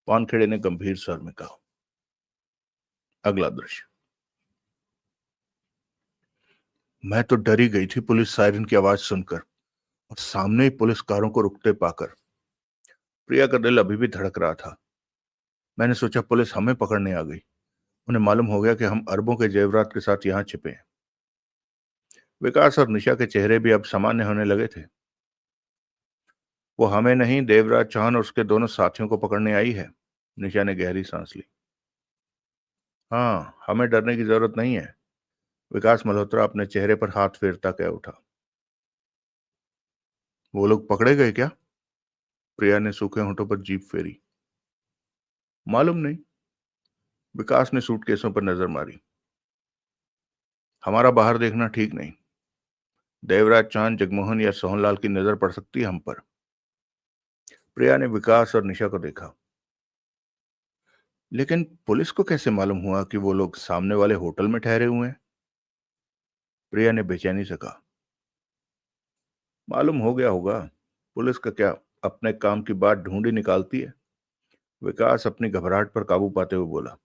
वानखेड़े ने गंभीर स्वर में कहा। अगला दृश्य। मैं तो डरी गई थी पुलिस सायरन की आवाज सुनकर, और सामने ही पुलिस कारों को रुकते पाकर। प्रिया का दिल अभी भी धड़क रहा था। मैंने सोचा पुलिस हमें पकड़ने आ गई। उन्हें मालूम हो गया कि हम अरबों के जेवरात के साथ यहाँ छिपे हैं। विकास और निशा के चेहरे भी अब सामान्य होने लगे थे। वो हमें नहीं, देवराज चौहान और उसके दोनों साथियों को पकड़ने आई है। निशा ने गहरी सांस ली। हाँ, हमें डरने की जरूरत नहीं है। विकास मल्होत्रा अपने चेहरे पर हाथ फेरता कह उठा। वो लोग पकड़े गए क्या? प्रिया ने सूखे होंठों पर जीभ फेरी। मालूम नहीं। विकास ने सूटकेसों पर नजर मारी। हमारा बाहर देखना ठीक नहीं। देवराज चांद, जगमोहन या सोहनलाल की नजर पड़ सकती है हम पर। प्रिया ने विकास और निशा को देखा। लेकिन पुलिस को कैसे मालूम हुआ कि वो लोग सामने वाले होटल में ठहरे हुए हैं? प्रिया ने बेचैनी से कहा। मालूम हो गया होगा। पुलिस का क्या, अपने काम की बात ढूंढी निकालती है। विकास अपनी घबराहट पर काबू पाते हुए बोला।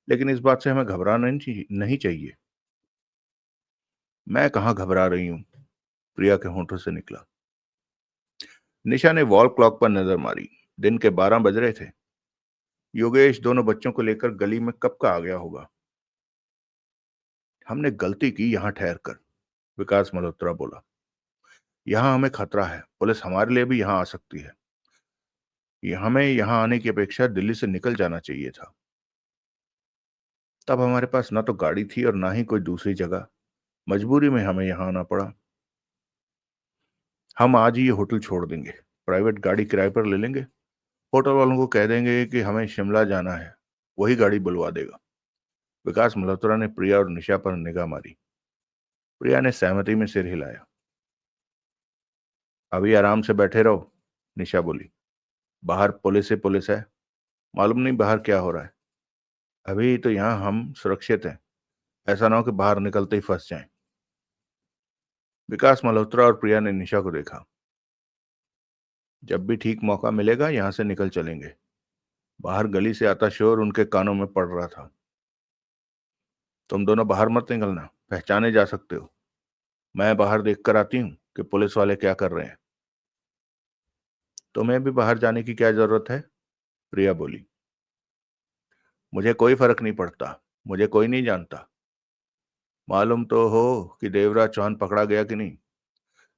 लेकिन इस बात से हमें घबराना नहीं चाहिए। मैं कहाँ घबरा रही हूं, प्रिया के होंठों से निकला। निशा ने वॉल क्लॉक पर नजर मारी। दिन के 12 बज रहे थे। योगेश दोनों बच्चों को लेकर गली में कब का आ गया होगा। हमने गलती की यहां ठहर कर, विकास मल्होत्रा बोला। यहां हमें खतरा है, पुलिस हमारे लिए भी यहां आ सकती है। हमें यहां आने की अपेक्षा दिल्ली से निकल जाना चाहिए था। तब हमारे पास ना तो गाड़ी थी और ना ही कोई दूसरी जगह। मजबूरी में हमें यहां आना पड़ा। हम आज ही ये होटल छोड़ देंगे, प्राइवेट गाड़ी किराए पर ले लेंगे। होटल वालों को कह देंगे कि हमें शिमला जाना है, वही गाड़ी बुलवा देगा। विकास मल्होत्रा ने प्रिया और निशा पर निगाह मारी। प्रिया ने सहमति में सिर हिलाया। अभी आराम से बैठे रहो, निशा बोली। बाहर पुलिस ही पुलिस है, मालूम नहीं बाहर क्या हो रहा है। अभी तो यहाँ हम सुरक्षित हैं, ऐसा ना हो कि बाहर निकलते ही फंस जाएं। विकास मल्होत्रा और प्रिया ने निशा को देखा। जब भी ठीक मौका मिलेगा यहां से निकल चलेंगे। बाहर गली से आता शोर उनके कानों में पड़ रहा था। तुम दोनों बाहर मत निकलना, पहचाने जा सकते हो। मैं बाहर देख कर आती हूँ कि पुलिस वाले क्या कर रहे हैं। तुम्हें भी बाहर जाने की क्या जरूरत है, प्रिया बोली। मुझे कोई फर्क नहीं पड़ता, मुझे कोई नहीं जानता। मालूम तो हो कि देवराज चौहान पकड़ा गया कि नहीं।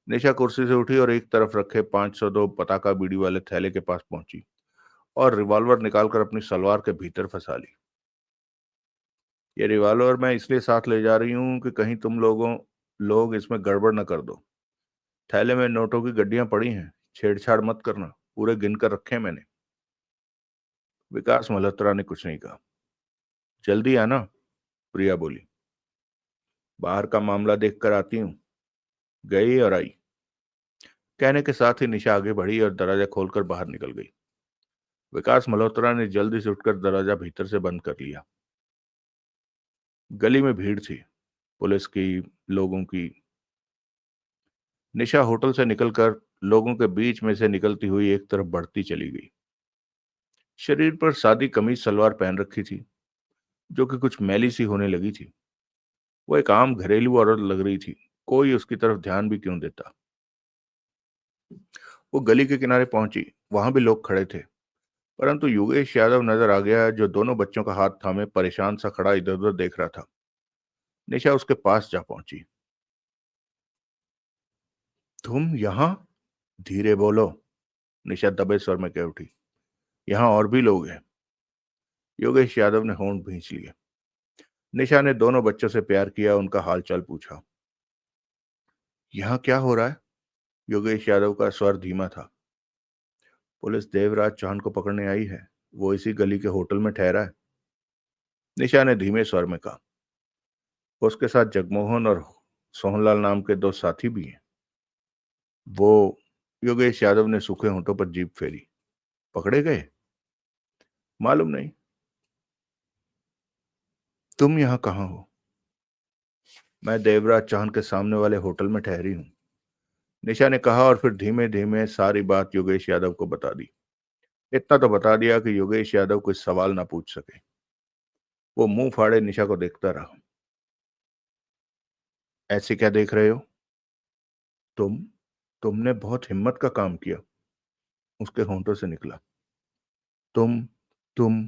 निशा कुर्सी से उठी और एक तरफ रखे 502 पताका बीड़ी वाले थैले के पास पहुंची और रिवॉल्वर निकालकर अपनी सलवार के भीतर फंसा ली। ये रिवॉल्वर मैं इसलिए साथ ले जा रही हूं कि कहीं तुम लोग इसमें गड़बड़ न कर दो। थैले में नोटों की गड्डियां पड़ी हैं, छेड़छाड़ मत करना, पूरे गिन कर रखे मैंने। विकास मल्होत्रा ने कुछ नहीं कहा। जल्दी आना, प्रिया बोली। बाहर का मामला देख कर आती हूँ। गई और आई। कहने के साथ ही निशा आगे बढ़ी और दरवाजा खोलकर बाहर निकल गई। विकास मल्होत्रा ने जल्दी से उठकर दरवाजा भीतर से बंद कर लिया। गली में भीड़ थी, पुलिस की, लोगों की। निशा होटल से निकलकर लोगों के बीच में से निकलती हुई एक तरफ बढ़ती चली गई। शरीर पर सादी कमीज सलवार पहन रखी थी, जो कि कुछ मैली सी होने लगी थी। वो एक आम घरेलू औरत लग रही थी, कोई उसकी तरफ ध्यान भी क्यों देता। वो गली के किनारे पहुंची, वहां भी लोग खड़े थे, परंतु योगेश यादव नजर आ गया, जो दोनों बच्चों का हाथ थामे परेशान सा खड़ा इधर उधर देख रहा था। निशा उसके पास जा पहुंची। तुम यहां, धीरे बोलो, निशा दबे स्वर में कह उठी। यहाँ और भी लोग हैं। योगेश यादव ने होंठ भींच लिए। निशा ने दोनों बच्चों से प्यार किया, उनका हालचाल पूछा। यहाँ क्या हो रहा है? योगेश यादव का स्वर धीमा था। पुलिस देवराज चौहान को पकड़ने आई है, वो इसी गली के होटल में ठहरा है, निशा ने धीमे स्वर में कहा। उसके साथ जगमोहन और सोहनलाल नाम के दो साथी भी हैं। वो, योगेश यादव ने सूखे होंठों पर जीभ फेरी। पकड़े गए? मालूम नहीं। तुम यहाँ कहाँ हो? मैं देवराज चौहान के सामने वाले होटल में ठहरी हूँ, निशा ने कहा और फिर धीमे धीमे सारी बात योगेश यादव को बता दी। इतना तो बता दिया कि योगेश यादव कोई सवाल ना पूछ सके। वो मुंह फाड़े निशा को देखता रहा। ऐसे क्या देख रहे हो? तुम तुमने बहुत हिम्मत का काम किया, उसके होंठों से निकला। तुम तुम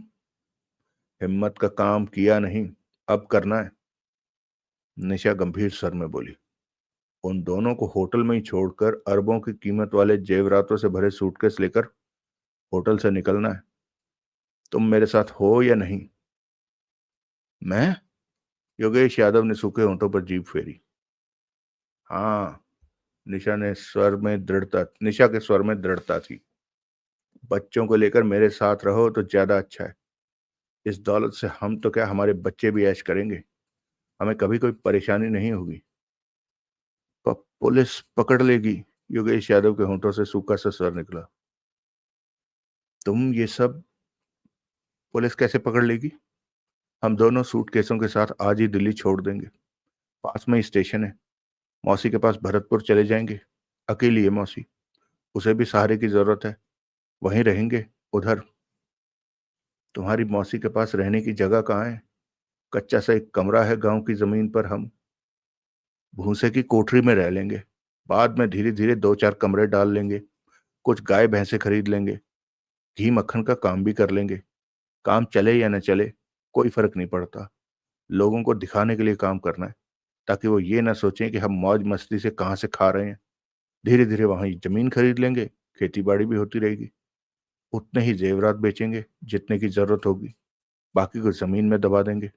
हिम्मत का काम किया नहीं, अब करना है, निशा गंभीर स्वर में बोली। उन दोनों को होटल में ही छोड़कर अरबों की कीमत वाले जेवरातों से भरे सूटकेस लेकर होटल से निकलना है। तुम मेरे साथ हो या नहीं? मैं? योगेश यादव ने सूखे होंठों पर जीभ फेरी। हाँ, निशा के स्वर में दृढ़ता थी। बच्चों को लेकर मेरे साथ रहो तो ज्यादा अच्छा है। इस दौलत से हम तो क्या, हमारे बच्चे भी ऐश करेंगे। हमें कभी कोई परेशानी नहीं होगी। पुलिस पकड़ लेगी, योगेश यादव के होंठों से सूखा सा स्वर निकला। तुम ये सब, पुलिस कैसे पकड़ लेगी? हम दोनों सूटकेसों के साथ आज ही दिल्ली छोड़ देंगे। पास में ही स्टेशन है, मौसी के पास भरतपुर चले जाएंगे। अकेली है मौसी, उसे भी सहारे की जरूरत है। वहीं रहेंगे उधर। तुम्हारी मौसी के पास रहने की जगह कहाँ है? कच्चा सा एक कमरा है गांव की जमीन पर, हम भूसे की कोठरी में रह लेंगे। बाद में धीरे धीरे दो चार कमरे डाल लेंगे। कुछ गाय भैंसे खरीद लेंगे, घी मक्खन का काम भी कर लेंगे। काम चले या न चले, कोई फर्क नहीं पड़ता। लोगों को दिखाने के लिए काम करना है, ताकि वो ये ना सोचें कि हम मौज मस्ती से कहाँ से खा रहे हैं। धीरे धीरे वहां जमीन खरीद लेंगे, खेती बाड़ी भी होती रहेगी। उतने ही जेवरात बेचेंगे जितने की जरूरत होगी, बाकी को जमीन में दबा देंगे।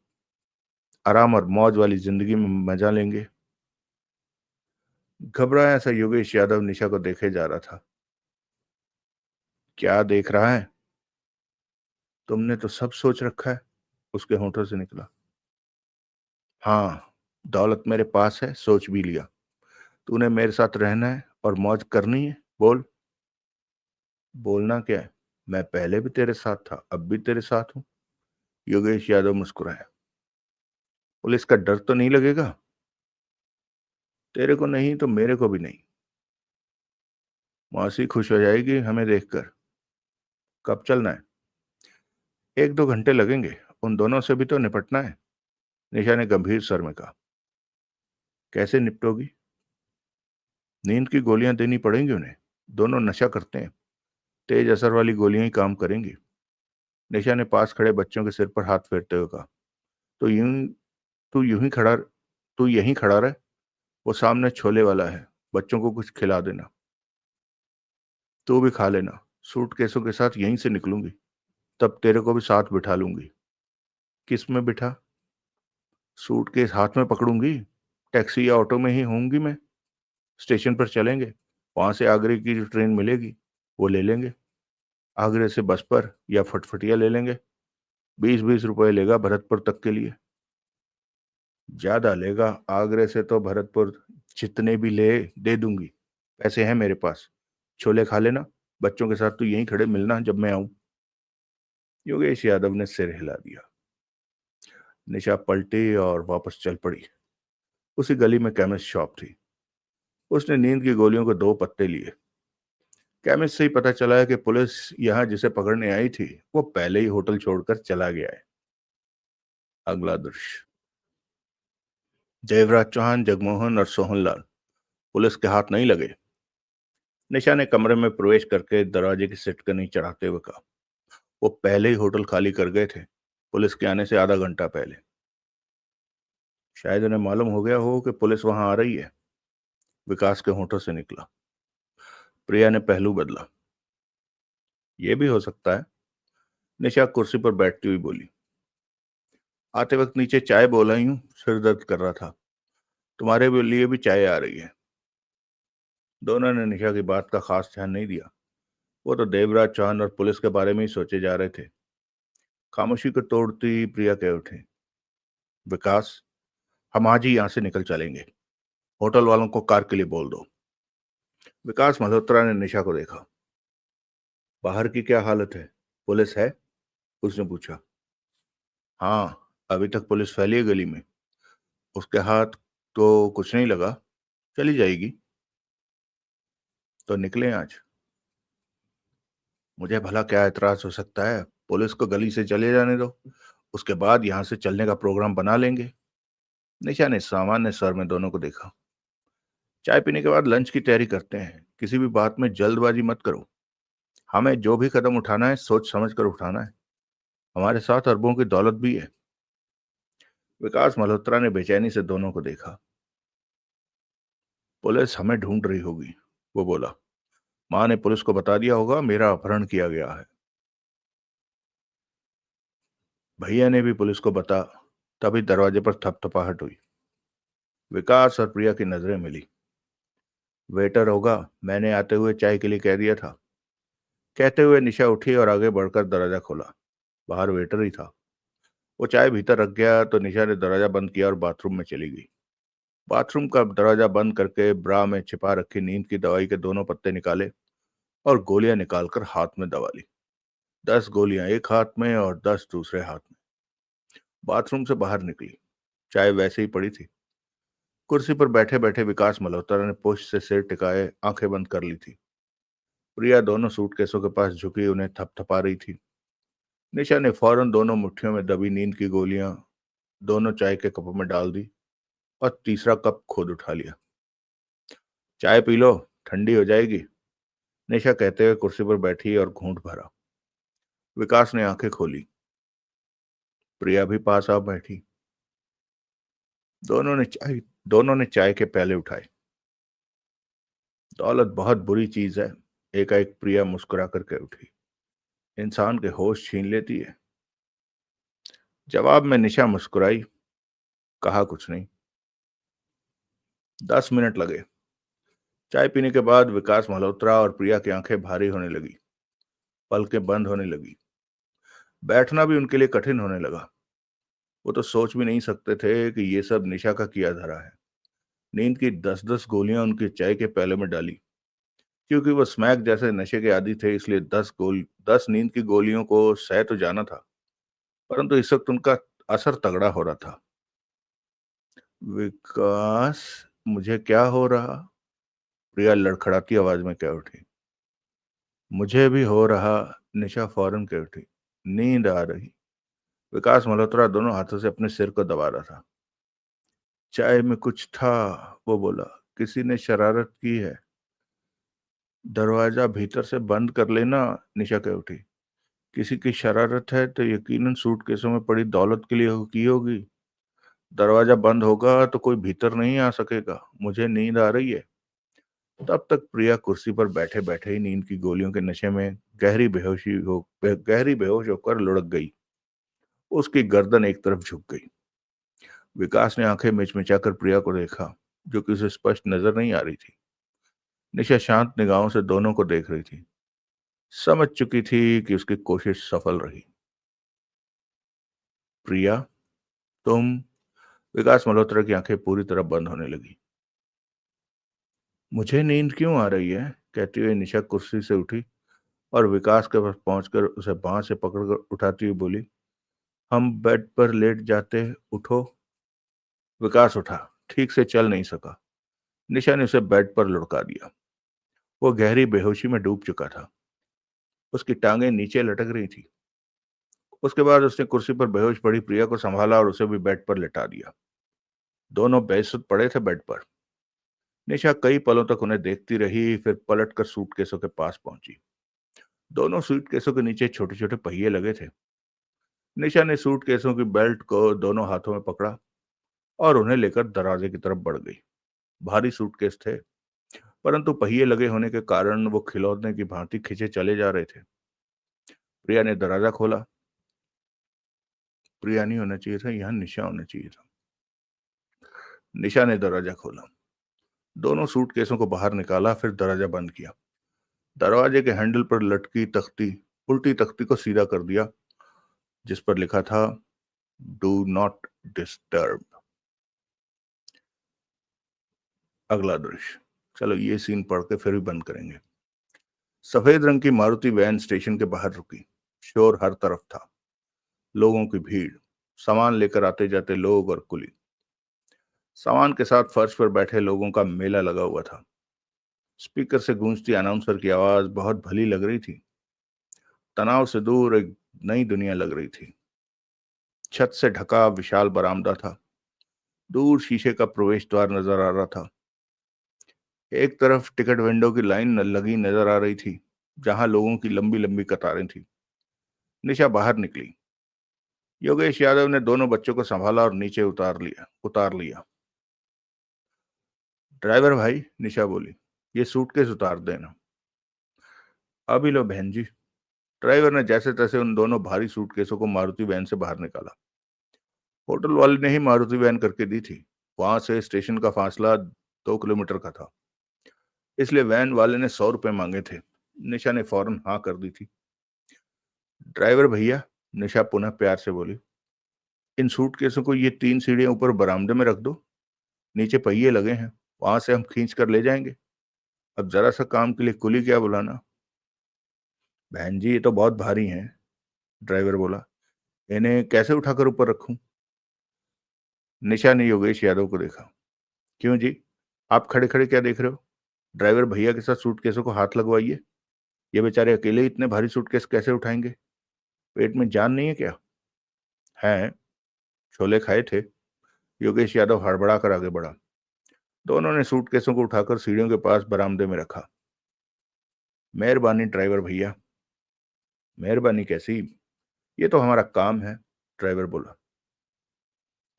आराम और मौज वाली जिंदगी में मजा लेंगे। घबराया सा योगेश यादव निशा को देखे जा रहा था। क्या देख रहा है? तुमने तो सब सोच रखा है, उसके होठों से निकला। हाँ, दौलत मेरे पास है, सोच भी लिया। तूने मेरे साथ रहना है और मौज करनी है, बोल। बोलना क्या है? मैं पहले भी तेरे साथ था, अब भी तेरे साथ हूं। योगेश यादव मुस्कुराया। पुलिस का डर तो नहीं लगेगा? तेरे को नहीं तो मेरे को भी नहीं। मौसी खुश हो जाएगी हमें देखकर। कब चलना है? 1-2 घंटे लगेंगे, उन दोनों से भी तो निपटना है, निशा ने गंभीर स्वर में कहा। कैसे निपटोगी? नींद की गोलियां देनी पड़ेंगी उन्हें। दोनों नशा करते हैं, तेज असर वाली गोलियां ही काम करेंगी। निशा ने पास खड़े बच्चों के सिर पर हाथ फेरते हुए कहा। तो यूं तू यूं ही खड़ा तू यहीं खड़ा रह। वो सामने छोले वाला है, बच्चों को कुछ खिला देना। तू भी खा लेना। सूटकेसों के साथ यहीं से निकलूंगी, तब तेरे को भी साथ बिठा लूंगी। किस में बिठा? सूटकेस हाथ में पकड़ूंगी। टैक्सी या ऑटो में ही होंगी मैं। स्टेशन पर चलेंगे, वहां से आगरे की जो ट्रेन मिलेगी वो ले लेंगे। आगरे से बस पर या फटफटिया ले लेंगे। 20-20 रुपए लेगा भरतपुर तक के लिए। ज्यादा लेगा, आगरे से तो भरतपुर जितने भी ले दे दूंगी। पैसे हैं मेरे पास। छोले खा लेना, बच्चों के साथ तू यहीं खड़े मिलना जब मैं आऊं। योगेश यादव ने सिर हिला दिया। निशा पलटी और वापस चल पड़ी। उसी गली में केमिस्ट शॉप थी। उसने नींद की गोलियों के 2 पत्ते लिए। केमिस्ट से ही पता चला है कि पुलिस यहाँ जिसे पकड़ने आई थी वो पहले ही होटल छोड़कर चला गया है। अगला दृश्य। देवराज चौहान, जगमोहन और सोहनलाल पुलिस के हाथ नहीं लगे। निशा ने कमरे में प्रवेश करके दरवाजे की सिटकनी चढ़ाते हुए कहा। वो पहले ही होटल खाली कर गए थे, पुलिस के आने से आधा घंटा पहले। शायद उन्हें मालूम हो गया हो कि पुलिस वहां आ रही है, विकास के होठों से निकला। प्रिया ने पहलू बदला। यह भी हो सकता है, निशा कुर्सी पर बैठती हुई बोली। आते वक्त नीचे चाय बोला ही हूँ, सिर दर्द कर रहा था। तुम्हारे लिए भी चाय आ रही है। दोनों ने निशा की बात का खास ध्यान नहीं दिया। वो तो देवराज चौहान और पुलिस के बारे में ही सोचे जा रहे थे। खामोशी को तोड़ती प्रिया कह उठे। विकास, हम आज ही यहाँ से निकल चलेंगे। होटल वालों को कार के लिए बोल दो। विकास मल्होत्रा ने निशा को देखा। बाहर की क्या हालत है? पुलिस है? उसने पूछा। हाँ, अभी तक पुलिस फैली है गली में। उसके हाथ तो कुछ नहीं लगा, चली जाएगी। तो निकले आज। मुझे भला क्या एतराज हो सकता है? पुलिस को गली से चले जाने दो, उसके बाद यहां से चलने का प्रोग्राम बना लेंगे। निशा ने सामान्य स्वर में दोनों को देखा। चाय पीने के बाद लंच की तैयारी करते हैं, किसी भी बात में जल्दबाजी मत करो। हमें जो भी कदम उठाना है सोच समझ कर उठाना है। हमारे साथ अरबों की दौलत भी है। विकास मल्होत्रा ने बेचैनी से दोनों को देखा। पुलिस हमें ढूंढ रही होगी, वो बोला। माँ ने पुलिस को बता दिया होगा मेरा अपहरण किया गया है। भैया ने भी पुलिस को बता। तभी दरवाजे पर थपथपाहट हुई। विकास और प्रिया की नजरें मिली। वेटर होगा, मैंने आते हुए चाय के लिए कह दिया था। कहते हुए निशा उठी और आगे बढ़कर दरवाजा खोला। बाहर वेटर ही था। वो चाय भीतर रख गया तो निशा ने दरवाजा बंद किया और बाथरूम में चली गई। बाथरूम का दरवाजा बंद करके ब्रा में छिपा रखी नींद की दवाई के 2 पत्ते निकाले और गोलियां निकालकर हाथ में दबा ली। 10 गोलियां एक हाथ में और 10 दूसरे हाथ में। बाथरूम से बाहर निकली। चाय वैसे ही पड़ी थी। कुर्सी पर बैठे बैठे विकास मल्होत्रा ने पोस्ट से सिर टिकाए आंखें बंद कर ली थी। प्रिया दोनों सूटकेसों के पास झुकी उन्हें थपथपा रही थी। निशा ने फौरन दोनों मुट्ठियों में दबी नींद की गोलियां दोनों चाय के कपों में डाल दी और तीसरा कप खुद उठा लिया। चाय पी लो, ठंडी हो जाएगी। निशा कहते हुए कुर्सी पर बैठी और घूंट भरा। विकास ने आंखें खोली। प्रिया भी पास आ बैठी। दोनों ने चाय दोनों ने चाय के प्याले उठाए। दौलत बहुत बुरी चीज है, एकाएक प्रिया मुस्कुरा कर कह उठी। इंसान के होश छीन लेती है। जवाब में निशा मुस्कुराई। कहा कुछ नहीं। 10 मिनट लगे। चाय पीने के बाद विकास मल्होत्रा और प्रिया की आंखें भारी होने लगी। पलकें बंद होने लगी। बैठना भी उनके लिए कठिन होने लगा। वो तो सोच भी नहीं सकते थे कि ये सब निशा का किया धरा है। नींद की 10-10 गोलियां उनके चाय के प्याले में डाली। क्योंकि वो स्मैक जैसे नशे के आदी थे, इसलिए 10 नींद की गोलियों को सह तो जाना था, परंतु इस वक्त उनका असर तगड़ा हो रहा था। विकास, मुझे क्या हो रहा? प्रिया लड़खड़ाती आवाज में कह उठी। मुझे भी हो रहा, निशा फौरन कह उठी। नींद आ रही। विकास मल्होत्रा दोनों हाथों से अपने सिर को दबा रहा था। चाय में कुछ था, वो बोला। किसी ने शरारत की है। दरवाजा भीतर से बंद कर लेना, निशा कह उठी। किसी की शरारत है तो यकीनन सूटकेसों में पड़ी दौलत के लिए की होगी। दरवाजा बंद होगा तो कोई भीतर नहीं आ सकेगा। मुझे नींद आ रही है। तब तक प्रिया कुर्सी पर बैठे बैठे ही नींद की गोलियों के नशे में गहरी बेहोश होकर लुढ़क गई। उसकी गर्दन एक तरफ झुक गई। विकास ने आंखें मिचमिचाकर प्रिया को देखा, जो कि उसे स्पष्ट नजर नहीं आ रही थी। निशा शांत निगाहों से दोनों को देख रही थी। समझ चुकी थी कि उसकी कोशिश सफल रही। प्रिया, तुम। विकास मल्होत्रा की आंखें पूरी तरह बंद होने लगी। मुझे नींद क्यों आ रही है? कहती हुई निशा कुर्सी से उठी और विकास के पास पहुंचकर उसे बांह से पकड़कर उठाती हुई बोली, हम बेड पर लेट जाते, उठो। विकास उठा, ठीक से चल नहीं सका। निशा ने उसे बेड पर लुढ़का दिया। वो गहरी बेहोशी में डूब चुका था। उसकी टांगें नीचे लटक रही थी। उसके बाद उसने कुर्सी पर बेहोश पड़ी प्रिया को संभाला और उसे भी बेड पर लेटा दिया। दोनों बेसुध पड़े थे बेड पर। निशा कई पलों तक उन्हें देखती रही, फिर पलटकर सूटकेसों के पास पहुंची। दोनों सूटकेसों के नीचे छोटे छोटे पहिए लगे थे। निशा ने सूटकेसों की बेल्ट को दोनों हाथों में पकड़ा और उन्हें लेकर दरवाजे की तरफ बढ़ गई। भारी सूटकेस थे, परंतु पहिए लगे होने के कारण वो खिलौने की भांति खिंचे चले जा रहे थे। प्रिया ने दरवाजा खोला। प्रिया नहीं होना चाहिए था, यहाँ निशा होना चाहिए था। निशा ने दरवाजा खोला। दोनों सूटकेसों को बाहर निकाला, फिर दरवाजा बंद किया। दरवाजे के हैंडल पर लटकी उल्टी तख्ती को सीधा कर दिया, जिस पर लिखा था, डू नॉट डिस्टर्ब। अगला दृश्य। चलो ये सीन पढ़ के फिर भी बंद करेंगे। सफेद रंग की मारुति वैन स्टेशन के बाहर रुकी। शोर हर तरफ था। लोगों की भीड़, सामान लेकर आते जाते लोग और कुली। सामान के साथ फर्श पर बैठे लोगों का मेला लगा हुआ था। स्पीकर से गूंजती अनाउंसर की आवाज बहुत भली लग रही थी। तनाव से दूर एक नई दुनिया लग रही थी। छत से ढका विशाल बरामदा था। दूर शीशे का प्रवेश द्वार नजर आ रहा था। एक तरफ टिकट विंडो की लाइन लगी नजर आ रही थी, जहां लोगों की लंबी लंबी कतारें थी। निशा बाहर निकली। योगेश यादव ने दोनों बच्चों को संभाला और नीचे उतार लिया। ड्राइवर भाई, निशा बोली, ये सूटकेस उतार देना। अभी लो बहन जी। ड्राइवर ने जैसे तैसे उन दोनों भारी सूटकेसों को मारुति वैन से बाहर निकाला। होटल वाले ने ही मारुति वैन करके दी थी। वहां से स्टेशन का फासला 2 किलोमीटर का था, इसलिए वैन वाले ने 100 रुपए मांगे थे। निशा ने फौरन हाँ कर दी थी। ड्राइवर भैया, निशा पुनः प्यार से बोली, इन सूटकेसों को ये 3 सीढ़ियां ऊपर बरामदे में रख दो। नीचे पहिए लगे हैं, वहां से हम खींच कर ले जाएंगे। अब जरा सा काम के लिए कुली क्या बुलाना। बहन जी, ये तो बहुत भारी हैं। ड्राइवर बोला, इन्हें कैसे उठाकर ऊपर रखूं? निशा ने योगेश यादव को देखा। क्यों जी, आप खड़े खड़े क्या देख रहे हो? ड्राइवर भैया के साथ सूटकेसों को हाथ लगवाइए। ये बेचारे अकेले ही इतने भारी सूटकेस कैसे उठाएंगे? पेट में जान नहीं है क्या? है, छोले खाए थे। योगेश यादव हड़बड़ा कर आगे बढ़ा। दोनों ने सूटकेसों को उठाकर सीढ़ियों के पास बरामदे में रखा। मेहरबानी ड्राइवर भैया। मेहरबानी कैसी, ये तो हमारा काम है, ड्राइवर बोला।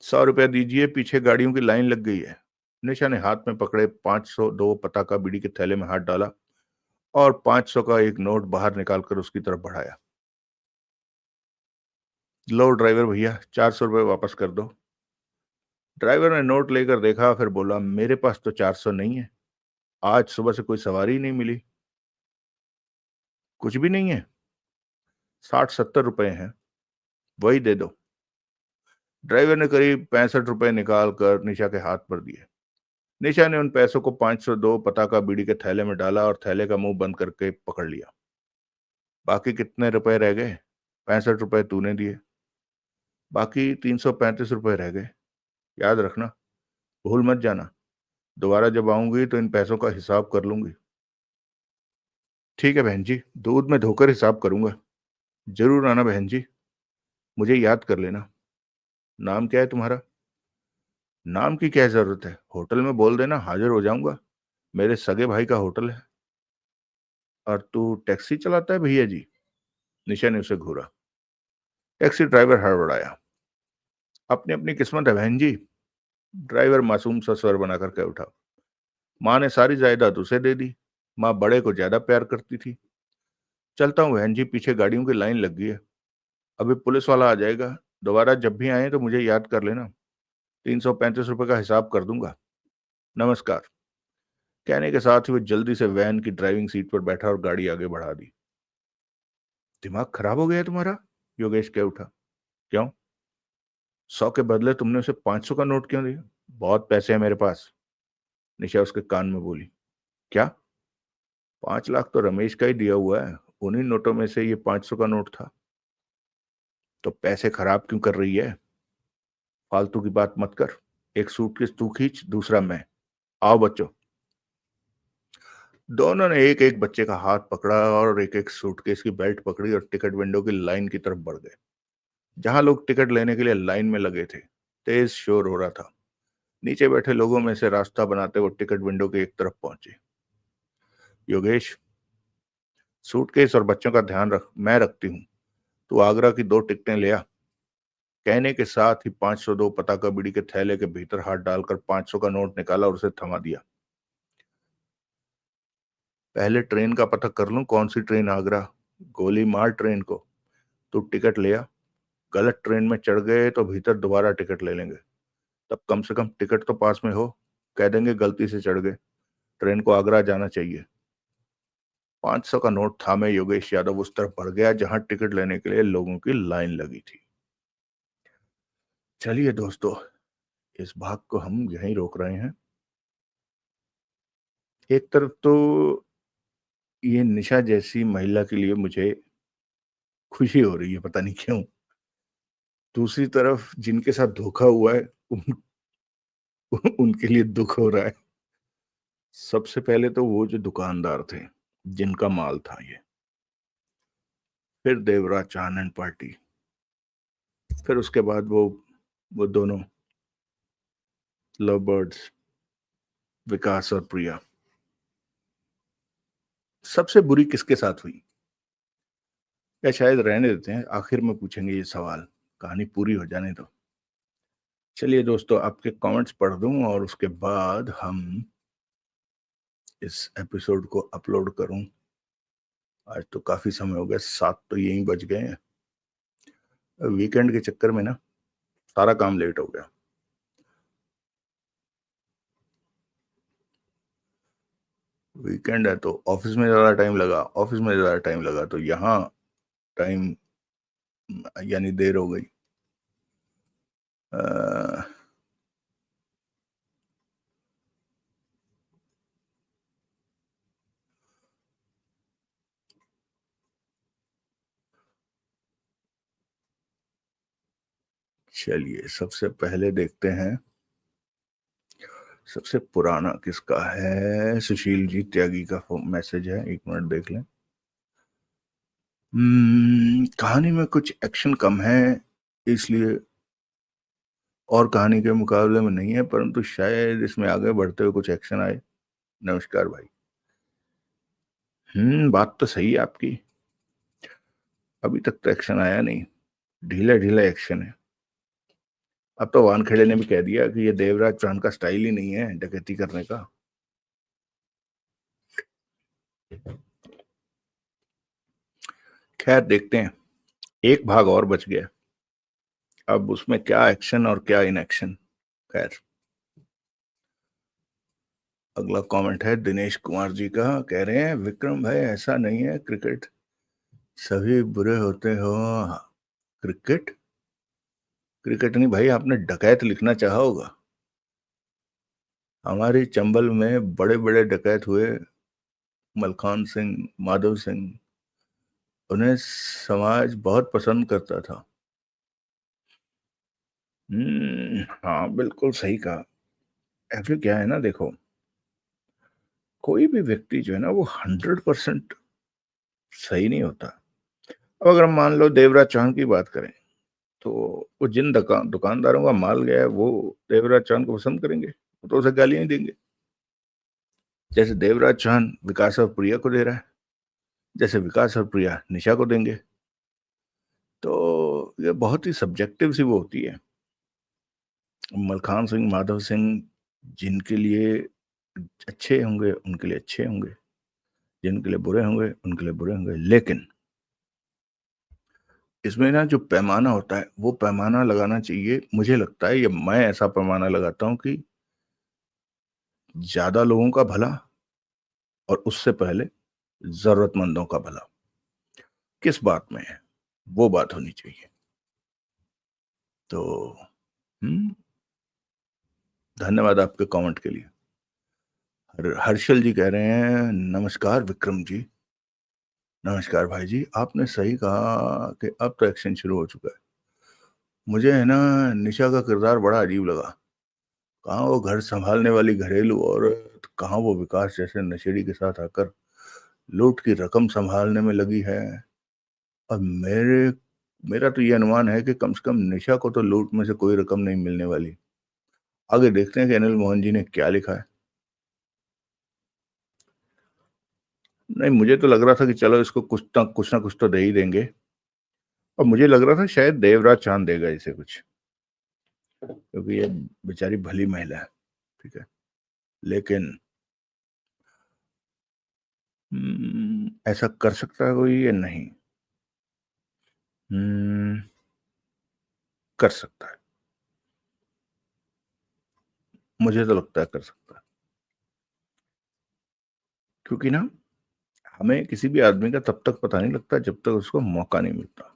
100 रुपया दीजिए, पीछे गाड़ियों की लाइन लग गई है। निशा ने हाथ में पकड़े 502 पता का बीड़ी के थैले में हाथ डाला और 500 का एक नोट बाहर निकालकर उसकी तरफ बढ़ाया। लो ड्राइवर भैया, 400 रुपये वापस कर दो। ड्राइवर ने नोट लेकर देखा, फिर बोला, मेरे पास तो 400 नहीं है, आज सुबह से कोई सवारी ही नहीं मिली। कुछ भी नहीं है? 60-70 रुपए हैं, वही दे दो। ड्राइवर ने करीब 65 रुपए निकाल कर निशा के हाथ पर दिए। निशा ने उन पैसों को 502 पता का बीड़ी के थैले में डाला और थैले का मुंह बंद करके पकड़ लिया। बाकी कितने रुपए रह गए? 65 रुपए तूने दिए, बाकी 335 रुपए रह गए। याद रखना, भूल मत जाना, दोबारा जब आऊंगी तो इन पैसों का हिसाब कर लूंगी। ठीक है बहन जी, दूध में धोकर हिसाब करूंगा। जरूर आना बहन जी, मुझे याद कर लेना। नाम क्या है तुम्हारा? नाम की क्या जरूरत है, होटल में बोल देना, हाजिर हो जाऊंगा। मेरे सगे भाई का होटल है। और तू टैक्सी चलाता है भैया जी? निशा ने उसे घूरा। Taxi driver हड़बड़ाया। अपनी अपनी किस्मत है बहन जी। ड्राइवर मासूम सा स्वर बनाकर कह उठा। माँ ने सारी जायदाद उसे दे दी। माँ बड़े को ज्यादा प्यार करती थी। चलता हूँ बहन जी, पीछे गाड़ियों की लाइन लग गई है, अभी पुलिस वाला आ जाएगा। दोबारा जब भी आए तो मुझे याद कर लेना, 335 रुपए का हिसाब कर दूंगा। नमस्कार। कहने के साथ ही वो जल्दी से वैन की ड्राइविंग सीट पर बैठा और गाड़ी आगे बढ़ा दी। दिमाग खराब हो गया तुम्हारा? योगेश कह उठा। क्यों? 100 के बदले तुमने उसे 500 का नोट क्यों दिया? बहुत पैसे हैं मेरे पास, निशा उसके कान में बोली। क्या? 5 लाख तो रमेश का ही दिया हुआ है, उन्हीं नोटों में से ये 500 का नोट था। तो पैसे खराब क्यों कर रही है? फालतू की बात मत कर। एक सूटकेस तू खींच, दूसरा मैं। आओ बच्चों। दोनों ने एक एक बच्चे का हाथ पकड़ा और एक एक सूटकेस की बेल्ट पकड़ी और टिकट विंडो की लाइन की तरफ बढ़ गए, जहां लोग टिकट लेने के लिए लाइन में लगे थे। तेज शोर हो रहा था। नीचे बैठे लोगों में से रास्ता बनाते वो टिकट विंडो के एक तरफ पहुंचे। योगेश, सूटकेस और बच्चों का ध्यान रख, मैं रखती हूँ, तू आगरा की 2 टिकटें ले आ। कहने के साथ ही 502 पता का बीड़ी के थैले के भीतर हाथ डालकर 500 का नोट निकाला और उसे थमा दिया। पहले ट्रेन का पता कर लूं, कौन सी ट्रेन आगरा? गोली मार ट्रेन को। तू टिकट ले आ, गलत ट्रेन में चढ़ गए तो भीतर दोबारा टिकट ले लेंगे। तब कम से कम टिकट तो पास में हो, कह देंगे गलती से चढ़ गए, ट्रेन को आगरा जाना चाहिए। 500 का नोट थामे योगेश यादव उस तरफ बढ़ गया जहां टिकट लेने के लिए लोगों की लाइन लगी थी। चलिए दोस्तों, इस भाग को हम यहीं रोक रहे हैं। एक तरफ तो ये निशा जैसी महिला के लिए मुझे खुशी हो रही है, पता नहीं क्यों। दूसरी तरफ जिनके साथ धोखा हुआ है उनके लिए दुख हो रहा है। सबसे पहले तो वो जो दुकानदार थे जिनका माल था ये, फिर देवराज चानन पार्टी, फिर उसके बाद वो दोनों लव बर्ड्स, विकास और प्रिया। सबसे बुरी किसके साथ हुई? या शायद रहने देते हैं, आखिर में पूछेंगे ये सवाल, कहानी पूरी हो जाने दो। चलिए दोस्तों, आपके कमेंट्स पढ़ दूं और उसके बाद हम इस एपिसोड को अपलोड करूं। आज तो काफी समय हो गया, 7 तो यहीं बज गए हैं। वीकेंड के चक्कर में ना सारा काम लेट हो गया। वीकेंड है तो ऑफिस में ज्यादा टाइम लगा, ऑफिस में ज्यादा टाइम लगा तो यहाँ टाइम यानी देर हो गई। अ, चलिए सबसे पहले देखते हैं, सबसे पुराना किसका है? सुशील जी त्यागी का मैसेज है, एक मिनट देख लें। कहानी में कुछ एक्शन कम है, इसलिए, और कहानी के मुकाबले में नहीं है, परंतु शायद इसमें आगे बढ़ते हुए कुछ एक्शन आए। नमस्कार भाई। बात तो सही है आपकी। अभी तक तो एक्शन आया नहीं, ढीला ढीला एक्शन है। अब तो वानखेड़े ने भी कह दिया कि ये देवराज चौहान का स्टाइल ही नहीं है डकैती करने का। खैर देखते हैं, एक भाग और बच गया, अब उसमें क्या एक्शन और क्या इनएक्शन। खैर, अगला कमेंट है दिनेश कुमार जी का। कह रहे हैं विक्रम भाई ऐसा नहीं है क्रिकेट सभी बुरे होते हो। क्रिकेट क्रिकेट नहीं भाई, आपने डकैत लिखना चाहा होगा। हमारी चंबल में बड़े बड़े डकैत हुए, मलखान सिंह, माधव सिंह, उन्हें समाज बहुत पसंद करता था। हाँ बिल्कुल सही कहा। एक्चुअली क्या है ना, देखो, कोई भी व्यक्ति जो है ना वो 100% सही नहीं होता। अब अगर हम मान लो देवराज चौहान की बात करें, तो वो जिन दुकानदारों का माल गया है वो देवराज चौहान को पसंद करेंगे, वो तो उसे गालियां ही देंगे। जैसे देवराज चौहान विकास और प्रिया को दे रहा है, जैसे विकास और प्रिया निशा को देंगे। तो ये बहुत ही सब्जेक्टिव सी वो होती है। मलखान सिंह, माधव सिंह जिनके लिए अच्छे होंगे उनके लिए अच्छे होंगे, जिनके लिए बुरे होंगे उनके लिए बुरे होंगे। लेकिन इसमें ना जो पैमाना होता है वो पैमाना लगाना चाहिए। मुझे लगता है, ये मैं ऐसा पैमाना लगाता हूं कि ज्यादा लोगों का भला और उससे पहले जरूरतमंदों का भला किस बात में है, वो बात होनी चाहिए। तो हम्म धन्यवाद आपके कमेंट के लिए। हर्षल जी कह रहे हैं नमस्कार विक्रम जी। नमस्कार भाई जी, आपने सही कहा कि अब तो एक्शन शुरू हो चुका है। मुझे है ना निशा का किरदार बड़ा अजीब लगा। कहाँ वो घर संभालने वाली घरेलू औरत, कहाँ वो विकास जैसे नशेड़ी के साथ आकर लूट की रकम संभालने में लगी है। और मेरा तो ये अनुमान है कि कम से कम निशा को तो लूट में से कोई रकम नहीं मिलने वाली। आगे देखते हैं कि अनिल मोहन जी ने क्या लिखा है। नहीं, मुझे तो लग रहा था कि चलो इसको कुछ ना कुछ तो दे ही देंगे। और मुझे लग रहा था शायद देवराज चांद देगा इसे कुछ, क्योंकि ये बेचारी भली महिला है। ठीक है, लेकिन ऐसा कर सकता है कोई या नहीं? हम्म, कर सकता है। मुझे तो लगता है कर सकता है, क्योंकि ना हमें किसी भी आदमी का तब तक पता नहीं लगता जब तक उसको मौका नहीं मिलता।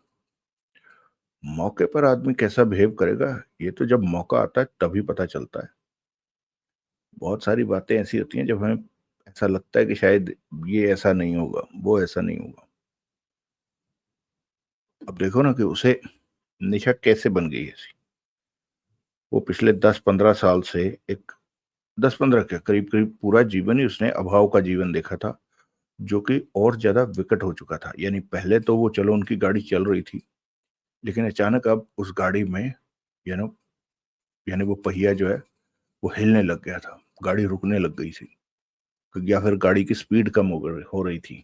मौके पर आदमी कैसा बिहेव करेगा, ये तो जब मौका आता है तभी पता चलता है। बहुत सारी बातें ऐसी होती हैं जब हमें ऐसा लगता है कि शायद ये ऐसा नहीं होगा, वो ऐसा नहीं होगा। अब देखो ना कि उसे निशा कैसे बन गई ऐसी। वो पिछले 10-15 साल से एक 10-15 के करीब करीब पूरा जीवन ही उसने अभाव का जीवन देखा था, जो कि और ज्यादा विकट हो चुका था। यानी पहले तो वो चलो उनकी गाड़ी चल रही थी, लेकिन अचानक अब उस गाड़ी में यानी यानी वो पहिया जो है वो हिलने लग गया था, गाड़ी रुकने लग गई थी, या फिर गाड़ी की स्पीड कम हो रही थी।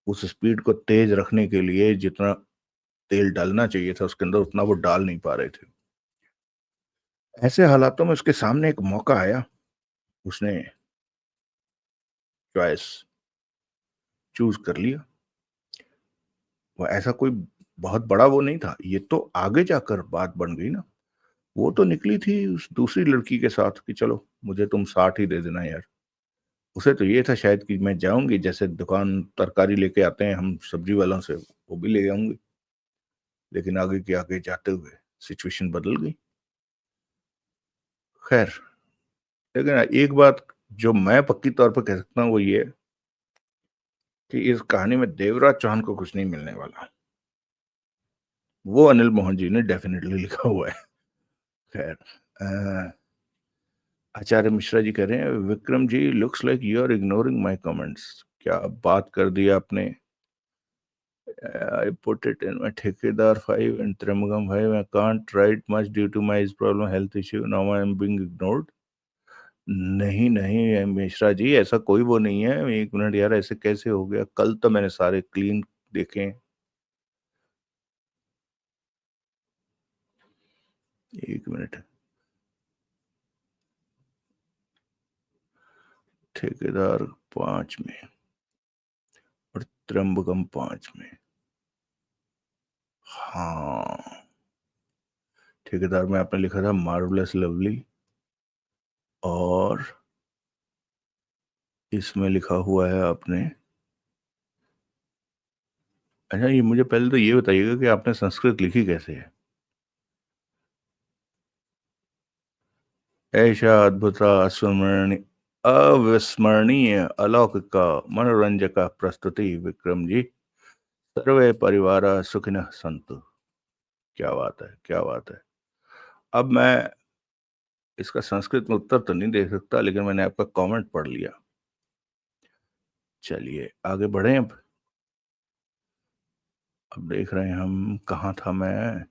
उस स्पीड को तेज रखने के लिए जितना तेल डालना चाहिए था उसके अंदर, उतना वो डाल नहीं पा रहे थे। ऐसे हालातों में उसके सामने एक मौका आया, उसने चॉइस चूज कर लिया। वो ऐसा कोई बहुत बड़ा वो नहीं था, ये तो आगे जाकर बात बन गई ना। वो तो निकली थी उस दूसरी लड़की के साथ कि चलो मुझे तुम 60 ही दे देना यार। उसे तो ये था शायद कि मैं जाऊंगी, जैसे दुकान तरकारी लेके आते हैं हम सब्जी वालों से, वो भी ले आऊंगी। लेकिन आगे के आगे जाते हुए सिचुएशन बदल गई। खैर, लेकिन एक बात जो मैं पक्की तौर पर कह सकता हूँ वो ये कि इस कहानी में देवराज चौहान को कुछ नहीं मिलने वाला। वो अनिल मोहन जी ने डेफिनेटली लिखा हुआ है। खैर, आचार्य मिश्रा जी कह रहे हैं Vikram ji looks like you are ignoring my comments. क्या बात कर दिया आपने? I put it in my Thekedar 5 and Tremagam 5. I can't write much due to my problem health issue. Now I am being ignored. नहीं, नहीं मिश्रा जी, ऐसा कोई वो नहीं है। 1 मिनट यार, ऐसे कैसे हो गया? कल तो मैंने सारे क्लीन देखे हैं। 1 मिनट। ठेकेदार 5 में और त्र्यंबकम 5 में। हाँ, ठेकेदार में आपने लिखा था मार्वलस लवली, और इसमें लिखा हुआ है आपने। अच्छा, ये मुझे पहले तो ये बताइएगा कि आपने संस्कृत लिखी कैसे है? ऐसा अद्भुत अविस्मरणीय अलौकिक मनोरंजक प्रस्तुति विक्रम जी। सर्वे परिवार सुखिनः सन्तु। क्या बात है, क्या बात है। अब मैं इसका संस्कृत में उत्तर तो नहीं दे सकता, लेकिन मैंने आपका कमेंट पढ़ लिया। चलिए आगे बढ़ें अब। देख रहे हैं हम, कहाँ था मैं?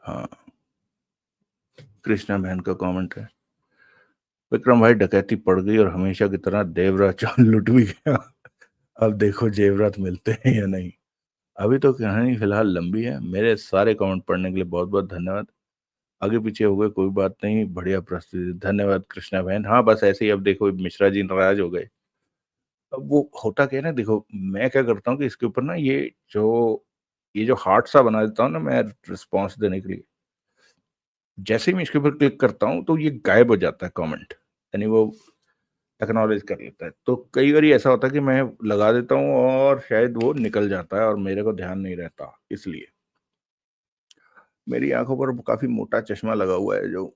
हाँ, कृष्णा बहन का कमेंट है। विक्रम भाई, डकैती पड़ गई और हमेशा की तरह देवराज चांद लुट भी गया। अब देखो जेवरात मिलते हैं या नहीं। अभी तो कहानी फिलहाल लंबी है। मेरे सारे कमेंट पढ़ने के लिए बहुत बहुत धन्यवाद। आगे पीछे हो गए कोई बात नहीं, बढ़िया प्रस्तुति, धन्यवाद कृष्णा बहन। हाँ बस ऐसे ही। अब देखो मिश्रा जी नाराज हो गए। अब वो होता क्या है ना, देखो मैं क्या करता हूँ कि इसके ऊपर ना ये जो हार्ट सा बना देता हूँ ना मैं, रिस्पॉन्स देने के लिए। जैसे ही मैं इसके ऊपर क्लिक करता हूँ तो ये गायब हो जाता है कमेंट, यानी वो एक्नॉलेज कर लेता है। तो कई बार ऐसा होता है कि मैं लगा देता हूँ और शायद वो निकल जाता है और मेरे को ध्यान नहीं रहता। इसलिए मेरी आंखों पर काफी मोटा चश्मा लगा हुआ है, जो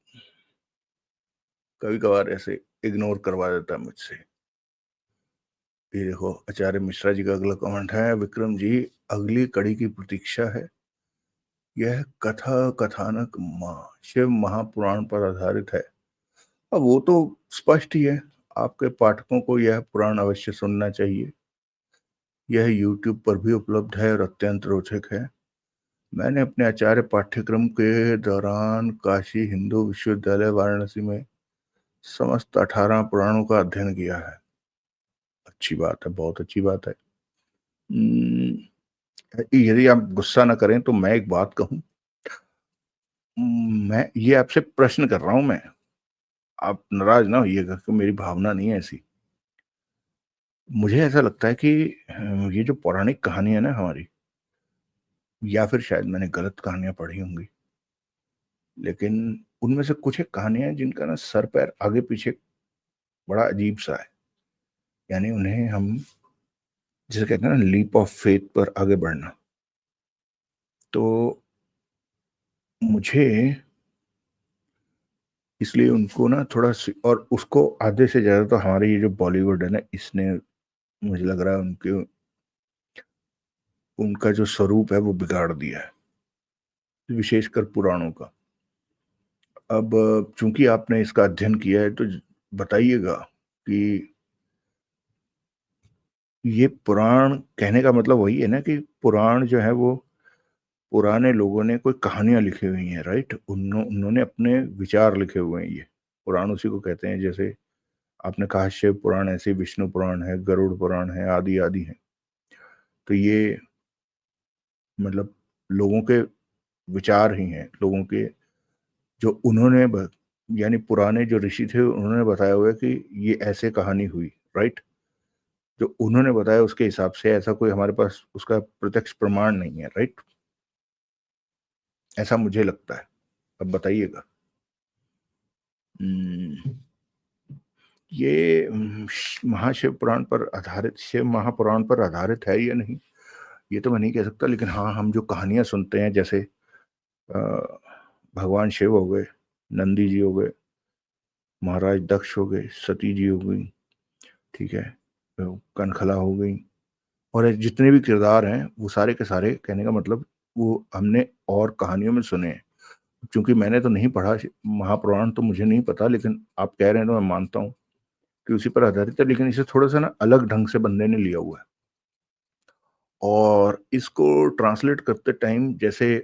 कभी कभार ऐसे इग्नोर करवा देता है मुझसे। ये देखो आचार्य मिश्रा जी का अगला कमेंट है। विक्रम जी, अगली कड़ी की प्रतीक्षा है। यह कथा कथानक शिव महापुराण पर आधारित है। अब वो तो स्पष्ट ही है। आपके पाठकों को यह पुराण अवश्य सुनना चाहिए। यह YouTube पर भी उपलब्ध है और अत्यंत रोचक है। मैंने अपने आचार्य पाठ्यक्रम के दौरान काशी हिंदू विश्वविद्यालय वाराणसी में समस्त 18 पुराणों का अध्ययन किया है। अच्छी बात है, बहुत अच्छी बात है। हम्म, यदि आप गुस्सा ना करें तो मैं एक बात कहूं। मैं ये आपसे प्रश्न कर रहा हूं मैं। आप नाराज ना होइएगा कि मेरी भावना नहीं है ऐसी। मुझे ऐसा लगता है कि ये जो पौराणिक कहानी है ना हमारी, या फिर शायद मैंने गलत कहानियां पढ़ी होंगी, लेकिन उनमें से कुछ एक कहानियां हैं जिनका ना सर पैर आगे पीछे बड़ा अजीब सा है। यानी उन्हें हम जिसे कहते हैं ना लीप ऑफ फेथ पर आगे बढ़ना। तो मुझे इसलिए उनको ना और उसको आधे से ज्यादा तो हमारे ये जो बॉलीवुड है ना, इसने मुझे लग रहा है उनके उनका जो स्वरूप है वो बिगाड़ दिया है, विशेषकर पुराणों का। अब चूंकि आपने इसका अध्ययन किया है तो बताइएगा कि ये पुराण कहने का मतलब वही है ना कि पुराण जो है वो पुराने लोगों ने कोई कहानियां लिखी हुई हैं, राइट? उन्होंने अपने विचार लिखे हुए हैं। ये पुराण उसी को कहते हैं। जैसे आपने कहा शिव पुराण, ऐसे विष्णु पुराण है, गरुड़ पुराण है, आदि आदि है। तो ये मतलब लोगों के विचार ही हैं, लोगों के जो यानी पुराने जो ऋषि थे उन्होंने बताया हुआ है कि ये ऐसे कहानी हुई, राइट? जो उन्होंने बताया उसके हिसाब से ऐसा कोई हमारे पास उसका प्रत्यक्ष प्रमाण नहीं है, राइट? ऐसा मुझे लगता है। अब बताइएगा। हम्म, ये महाशिव पुराण पर आधारित, शिव महापुराण पर आधारित है या नहीं, ये तो मैं नहीं कह सकता। लेकिन हाँ, हम जो कहानियां सुनते हैं, जैसे अ, भगवान शिव हो गए, नंदी जी हो गए, महाराज दक्ष हो गए, सती जी हो गई, ठीक है, कनखला हो गई, और ये जितने भी किरदार हैं वो सारे के सारे, कहने का मतलब, वो हमने और कहानियों में सुने हैं। क्योंकि मैंने तो नहीं पढ़ा महापुराण, तो मुझे नहीं पता, लेकिन आप कह रहे हैं तो मैं मानता हूँ कि उसी पर आधारित है। लेकिन इसे थोड़ा सा ना अलग ढंग से बंदे ने लिया हुआ है। और इसको ट्रांसलेट करते टाइम जैसे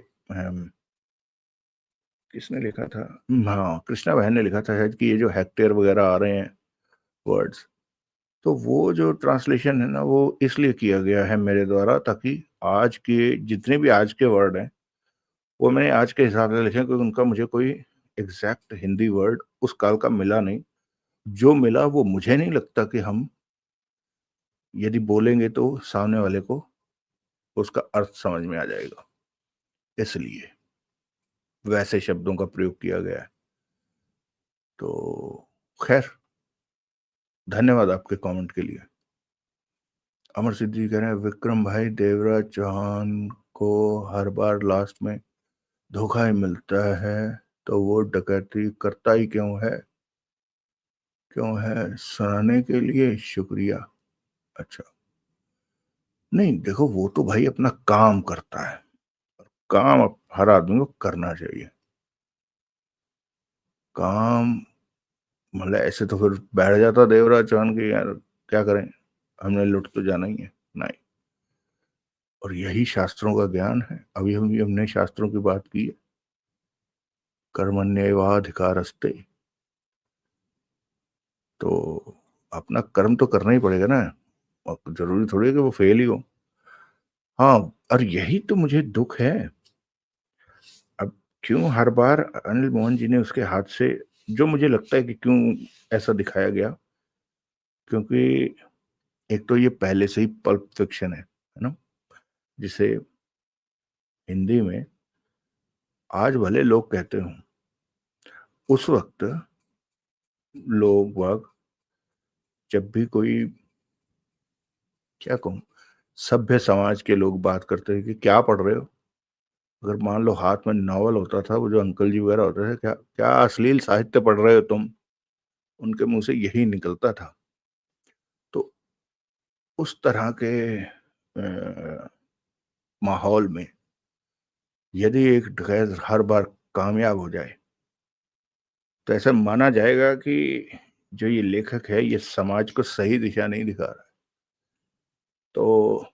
किसने लिखा था? हाँ, कृष्णा बहन ने लिखा था शायद कि ये जो हेक्टेयर वगैरह आ रहे हैं वर्ड्स, तो वो जो ट्रांसलेशन है ना, वो इसलिए किया गया है मेरे द्वारा ताकि आज के जितने भी आज के वर्ड हैं, वो मैंने आज के हिसाब से लिखे क्योंकि उनका मुझे कोई एग्ज़ैक्ट हिंदी वर्ड उस काल का मिला नहीं। जो मिला वो मुझे नहीं लगता कि हम यदि बोलेंगे तो सामने वाले को उसका अर्थ समझ में आ जाएगा। इसलिए वैसे शब्दों का प्रयोग किया गया है। तो खैर, धन्यवाद आपके कमेंट के लिए। अमर सिद्ध जी कह रहे हैं विक्रम भाई, देवराज चौहान को हर बार लास्ट में धोखा ही मिलता है, तो वो डकैती करता ही क्यों है? सुनाने के लिए शुक्रिया। अच्छा, नहीं देखो, वो तो भाई अपना काम करता है। काम हर आदमी को करना चाहिए। काम मतलब ऐसे तो फिर बैठ जाता देवराज चौहान की, यार क्या करें, हमने लुट तो जाना ही है। नहीं, और यही शास्त्रों का ज्ञान है। अभी हमने शास्त्रों की बात की है, कर्मण्येवाधिकारस्ते। तो अपना कर्म तो करना ही पड़ेगा ना, और जरूरी थोड़ी है कि वो फेल ही हो। हाँ, और यही तो मुझे दुख है। अब क्यों हर बार अनिल मोहन जी ने उसके हाथ से, जो मुझे लगता है कि क्यों ऐसा दिखाया गया, क्योंकि एक तो ये पहले से ही पल्प फिक्शन है ना, जिसे हिंदी में आज भले लोग कहते हों, उस वक्त लोग वाग जब भी कोई, क्या कहूँ, सभ्य समाज के लोग बात करते हैं कि क्या पढ़ रहे हो, अगर मान लो हाथ में नॉवल होता था, वो जो अंकल जी वगैरह होते थे, क्या क्या अश्लील साहित्य पढ़ रहे हो तुम, उनके मुंह से यही निकलता था। तो उस तरह के माहौल में यदि एक डकैत हर बार कामयाब हो जाए, तो ऐसा माना जाएगा कि जो ये लेखक है ये समाज को सही दिशा नहीं दिखा रहा है। तो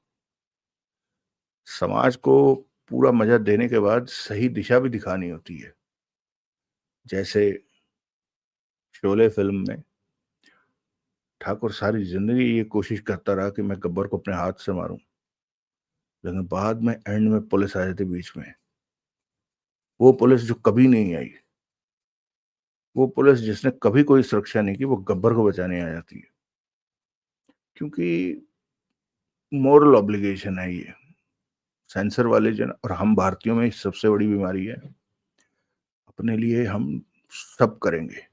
समाज को पूरा मजा देने के बाद सही दिशा भी दिखानी होती है। जैसे शोले फिल्म में ठाकुर सारी जिंदगी ये कोशिश करता रहा कि मैं गब्बर को अपने हाथ से मारूं, लेकिन बाद में एंड में पुलिस आ जाती बीच में। वो पुलिस जो कभी नहीं आई, वो पुलिस जिसने कभी कोई सुरक्षा नहीं की, वो गब्बर को बचाने आ जाती है, क्योंकि मोरल ऑब्लिगेशन है ये। सेंसर वाले जन और हम भारतीयों में सबसे बड़ी बीमारी है, अपने लिए हम सब करेंगे,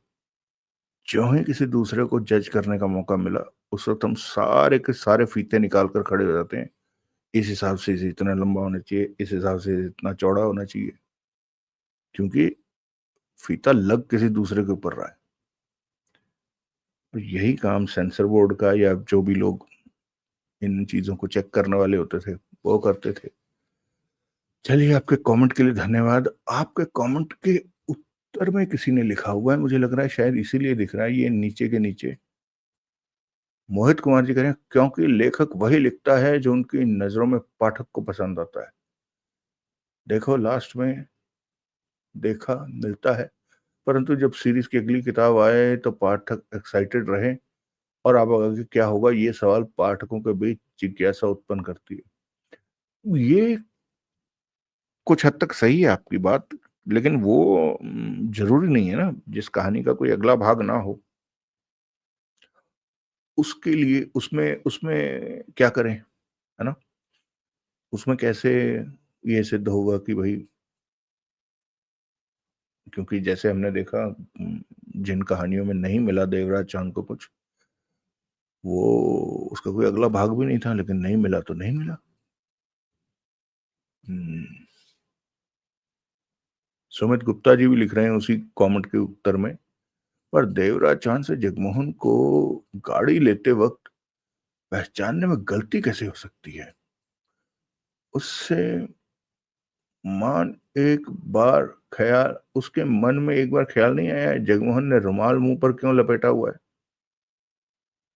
जो ही किसी दूसरे को जज करने का मौका मिला, उस वक्त हम सारे के सारे फीते निकाल कर खड़े हो जाते हैं। इस हिसाब से इसे इतना लंबा होना चाहिए, इस हिसाब से इतना चौड़ा होना चाहिए, क्योंकि फीता लग किसी दूसरे के ऊपर रहा है। तो यही काम सेंसर बोर्ड का या जो भी लोग इन चीजों को चेक करने वाले होते थे वो करते थे। चलिए, आपके कमेंट के लिए धन्यवाद। आपके कमेंट के उत्तर में किसी ने लिखा हुआ है, मुझे लग रहा है शायद इसीलिए दिख रहा है ये नीचे के नीचे। मोहित कुमार जी कह रहे हैं क्योंकि लेखक वही लिखता है जो उनकी नजरों में पाठक को पसंद आता है। देखो, लास्ट में देखा मिलता है, परंतु जब सीरीज की अगली किताब आए तो पाठक एक्साइटेड रहे, और अब आगे क्या होगा ये सवाल पाठकों के बीच जिज्ञासा उत्पन्न करती है। ये कुछ हद तक सही है आपकी बात, लेकिन वो जरूरी नहीं है ना, जिस कहानी का कोई अगला भाग ना हो उसके लिए उसमें उसमें क्या करें, है ना? उसमें कैसे ये सिद्ध होगा कि भाई, क्योंकि जैसे हमने देखा, जिन कहानियों में नहीं मिला देवराज चांद को कुछ, वो उसका कोई अगला भाग भी नहीं था, लेकिन नहीं मिला तो नहीं मिला। हम्म, सुमित गुप्ता जी भी लिख रहे हैं उसी कमेंट के उत्तर में, पर देवराज चांद से जगमोहन को गाड़ी लेते वक्त पहचानने में गलती कैसे हो सकती है? उससे मान एक बार ख्याल उसके मन में एक बार ख्याल नहीं आया जगमोहन ने रुमाल मुंह पर क्यों लपेटा हुआ है?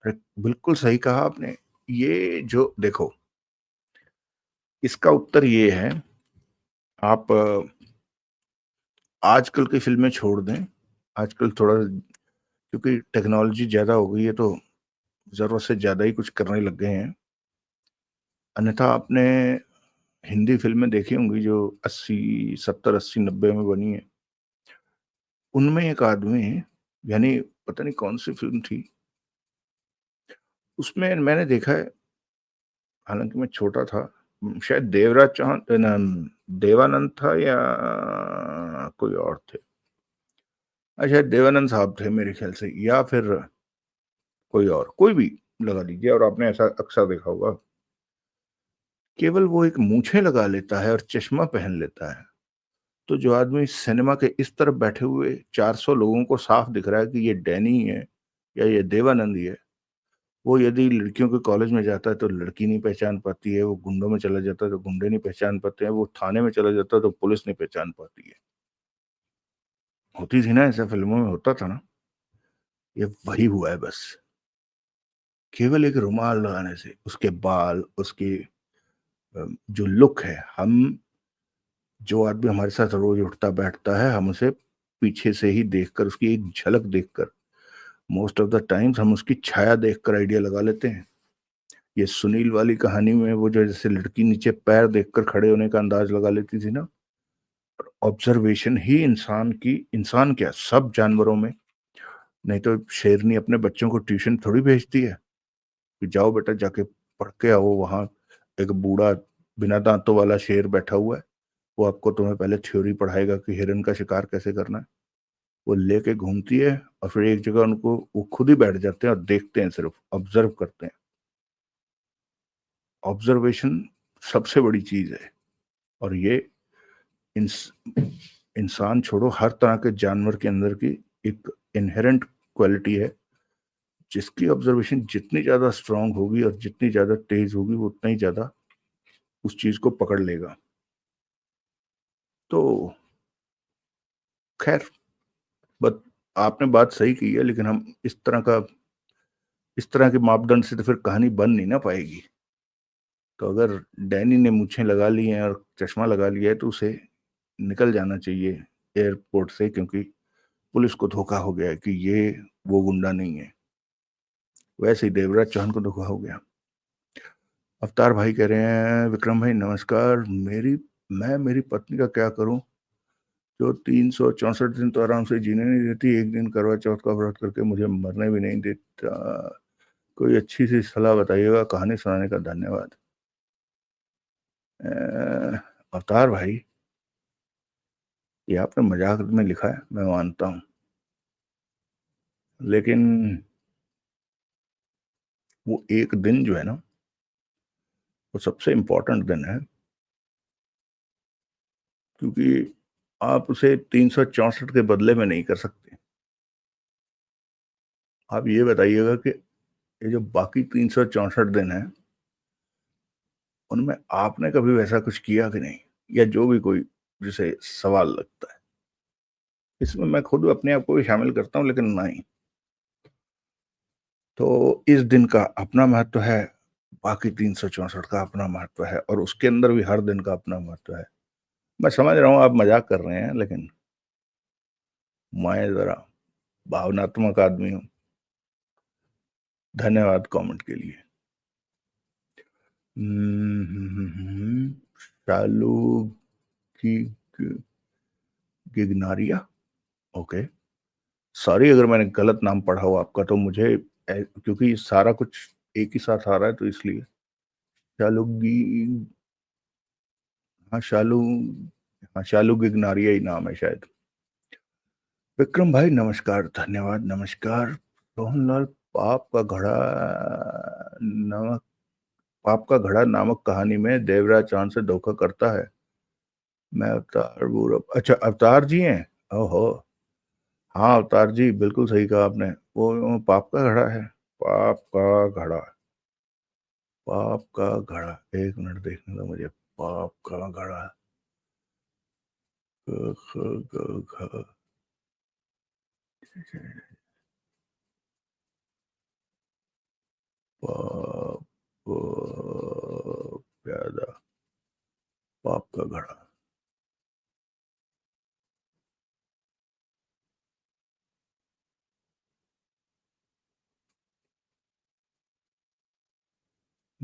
अरे, बिल्कुल सही कहा आपने। ये जो देखो, इसका उत्तर ये है, आप आजकल की फ़िल्में छोड़ दें, आजकल थोड़ा क्योंकि टेक्नोलॉजी ज़्यादा हो गई है तो ज़रूरत से ज़्यादा ही कुछ करने लग गए हैं। अन्यथा आपने हिंदी फ़िल्में देखी होंगी जो 80 70, 80, 90 में बनी हैं। उनमें एक आदमी यानी पता नहीं कौन-सी फ़िल्म थी, उसमें मैंने देखा है, हालाँकि मैं छोटा था, शायद देवराज चौहान देवानंद था या कोई और थे। शायद देवानंद साहब थे मेरे ख़्याल से या फिर कोई और, कोई भी लगा लीजिए और आपने ऐसा अक्सर देखा होगा। केवल वो एक मूंछें लगा लेता है और चश्मा पहन लेता है, तो जो आदमी सिनेमा के इस तरफ बैठे हुए 400 लोगों को साफ दिख रहा है कि ये डैनी ही है या ये देवानंद ही है, वो यदि लड़कियों के कॉलेज में जाता है तो लड़की नहीं पहचान पाती है, वो गुंडों में चला जाता है तो गुंडे नहीं पहचान पाते हैं, वो थाने में चला जाता है तो पुलिस नहीं पहचान पाती है। होती थी ना, ऐसा फ़िल्मों में होता था ना, ये वही हुआ है बस। केवल एक रुमाल लगाने से, उसके बाल, उसकी जो लुक है, हम जो आदमी हमारे साथ रोज़ उठता-बैठता है, हम उसे पीछे से ही देखकर, उसकी एक झलक देखकर, मोस्ट ऑफ द टाइम्स हम उसकी छाया देखकर आइडिया लगा लेते हैं। ये सुनील वाली कहानी में वो जो जैसे लड़की नीचे पैर देखकर खड़े होने का अंदाज़ लगा लेती थी ना, ऑब्ज़र्वेशन ही इंसान क्या सब जानवरों में, नहीं तो शेरनी अपने बच्चों को ट्यूशन थोड़ी भेजती है, कि जाओ बेटा जाके पढ़ के आओ, वहाँ एक बूढ़ा बिना दाँतों वाला शेर बैठा हुआ है, वो आपको तुम्हें पहले थ्योरी पढ़ाएगा कि हिरन का शिकार कैसे करना है। वो लेके घूमती है और फिर एक जगह उनको वो खुद ही बैठ जाते हैं और देखते हैं, सिर्फ़ ऑब्ज़र्व करते हैं। ऑब्ज़र्वेशन सबसे बड़ी चीज़ है और ये इंस इंसान छोड़ो, हर तरह के जानवर के अंदर की एक इन्हेरेंट क्वालिटी है, जिसकी ऑब्ज़र्वेशन जितनी ज़्यादा स्ट्रॉन्ग होगी और जितनी ज़्यादा तेज़ होगी, वो उतना ही ज़्यादा उस चीज़ को पकड़ लेगा। तो ख़ैर, बट आपने बात सही की है, लेकिन हम इस तरह के मापदंड से तो फिर कहानी बन नहीं ना पाएगी। तो अगर डैनी ने मूंछें लगा ली हैं और चश्मा लगा लिया है तो उसे निकल जाना चाहिए एयरपोर्ट से, क्योंकि पुलिस को धोखा हो गया है कि ये वो गुंडा नहीं है। वैसे ही देवराज चौहान को धोखा हो गया। अवतार भाई कह रहे हैं, विक्रम भाई नमस्कार, मेरी पत्नी का क्या करूं जो 364 दिन तो आराम से जीने नहीं देती, एक दिन करवा चौथ का व्रत करके मुझे मरने भी नहीं देता। कोई अच्छी सी सलाह बताइएगा, कहानी सुनाने का धन्यवाद। अवतार भाई, ये आपने मजाक में लिखा है, मैं मानता हूँ, लेकिन वो एक दिन जो है ना, वो सबसे इम्पोर्टेंट दिन है, क्योंकि आप उसे 364 के बदले में नहीं कर सकते। आप ये बताइएगा कि ये जो बाकी 364 दिन है, उनमें आपने कभी वैसा कुछ किया कि नहीं, या जो भी कोई जिसे सवाल लगता है। इसमें मैं खुद अपने आप को भी शामिल करता हूँ, लेकिन नहीं। तो इस दिन का अपना महत्व है, बाकी 364 का अपना महत्व है और उसके अंदर भी हर दिन का अपना महत्व है। मैं समझ रहा हूँ आप मजाक कर रहे हैं, लेकिन मैं जरा भावनात्मक आदमी हूँ। धन्यवाद कमेंट के लिए। शालू की गिगनारिया, ओके। सॉरी अगर मैंने गलत नाम पढ़ा हो आपका, तो मुझे क्योंकि सारा कुछ एक ही साथ आ रहा है तो इसलिए। शालुगी, हाँ शालू, हाँ शालू गिगनारिया ही नाम है शायद। विक्रम भाई नमस्कार, धन्यवाद, नमस्कार। रोहनलाल, पाप का घड़ा नमक पाप का घड़ा नामक कहानी में देवराज चांद से धोखा करता है। मैं अवतार पूरब, अच्छा अवतार जी हैं। ओहो, हाँ अवतार जी, बिल्कुल सही कहा आपने, वो पाप का घड़ा है। पाप का घड़ा, पाप का घड़ा, एक मिनट देखने दो मुझे। पाप का घड़ा, ग, ख, ग, घ, पाप, प्यादा, पाप का घड़ा।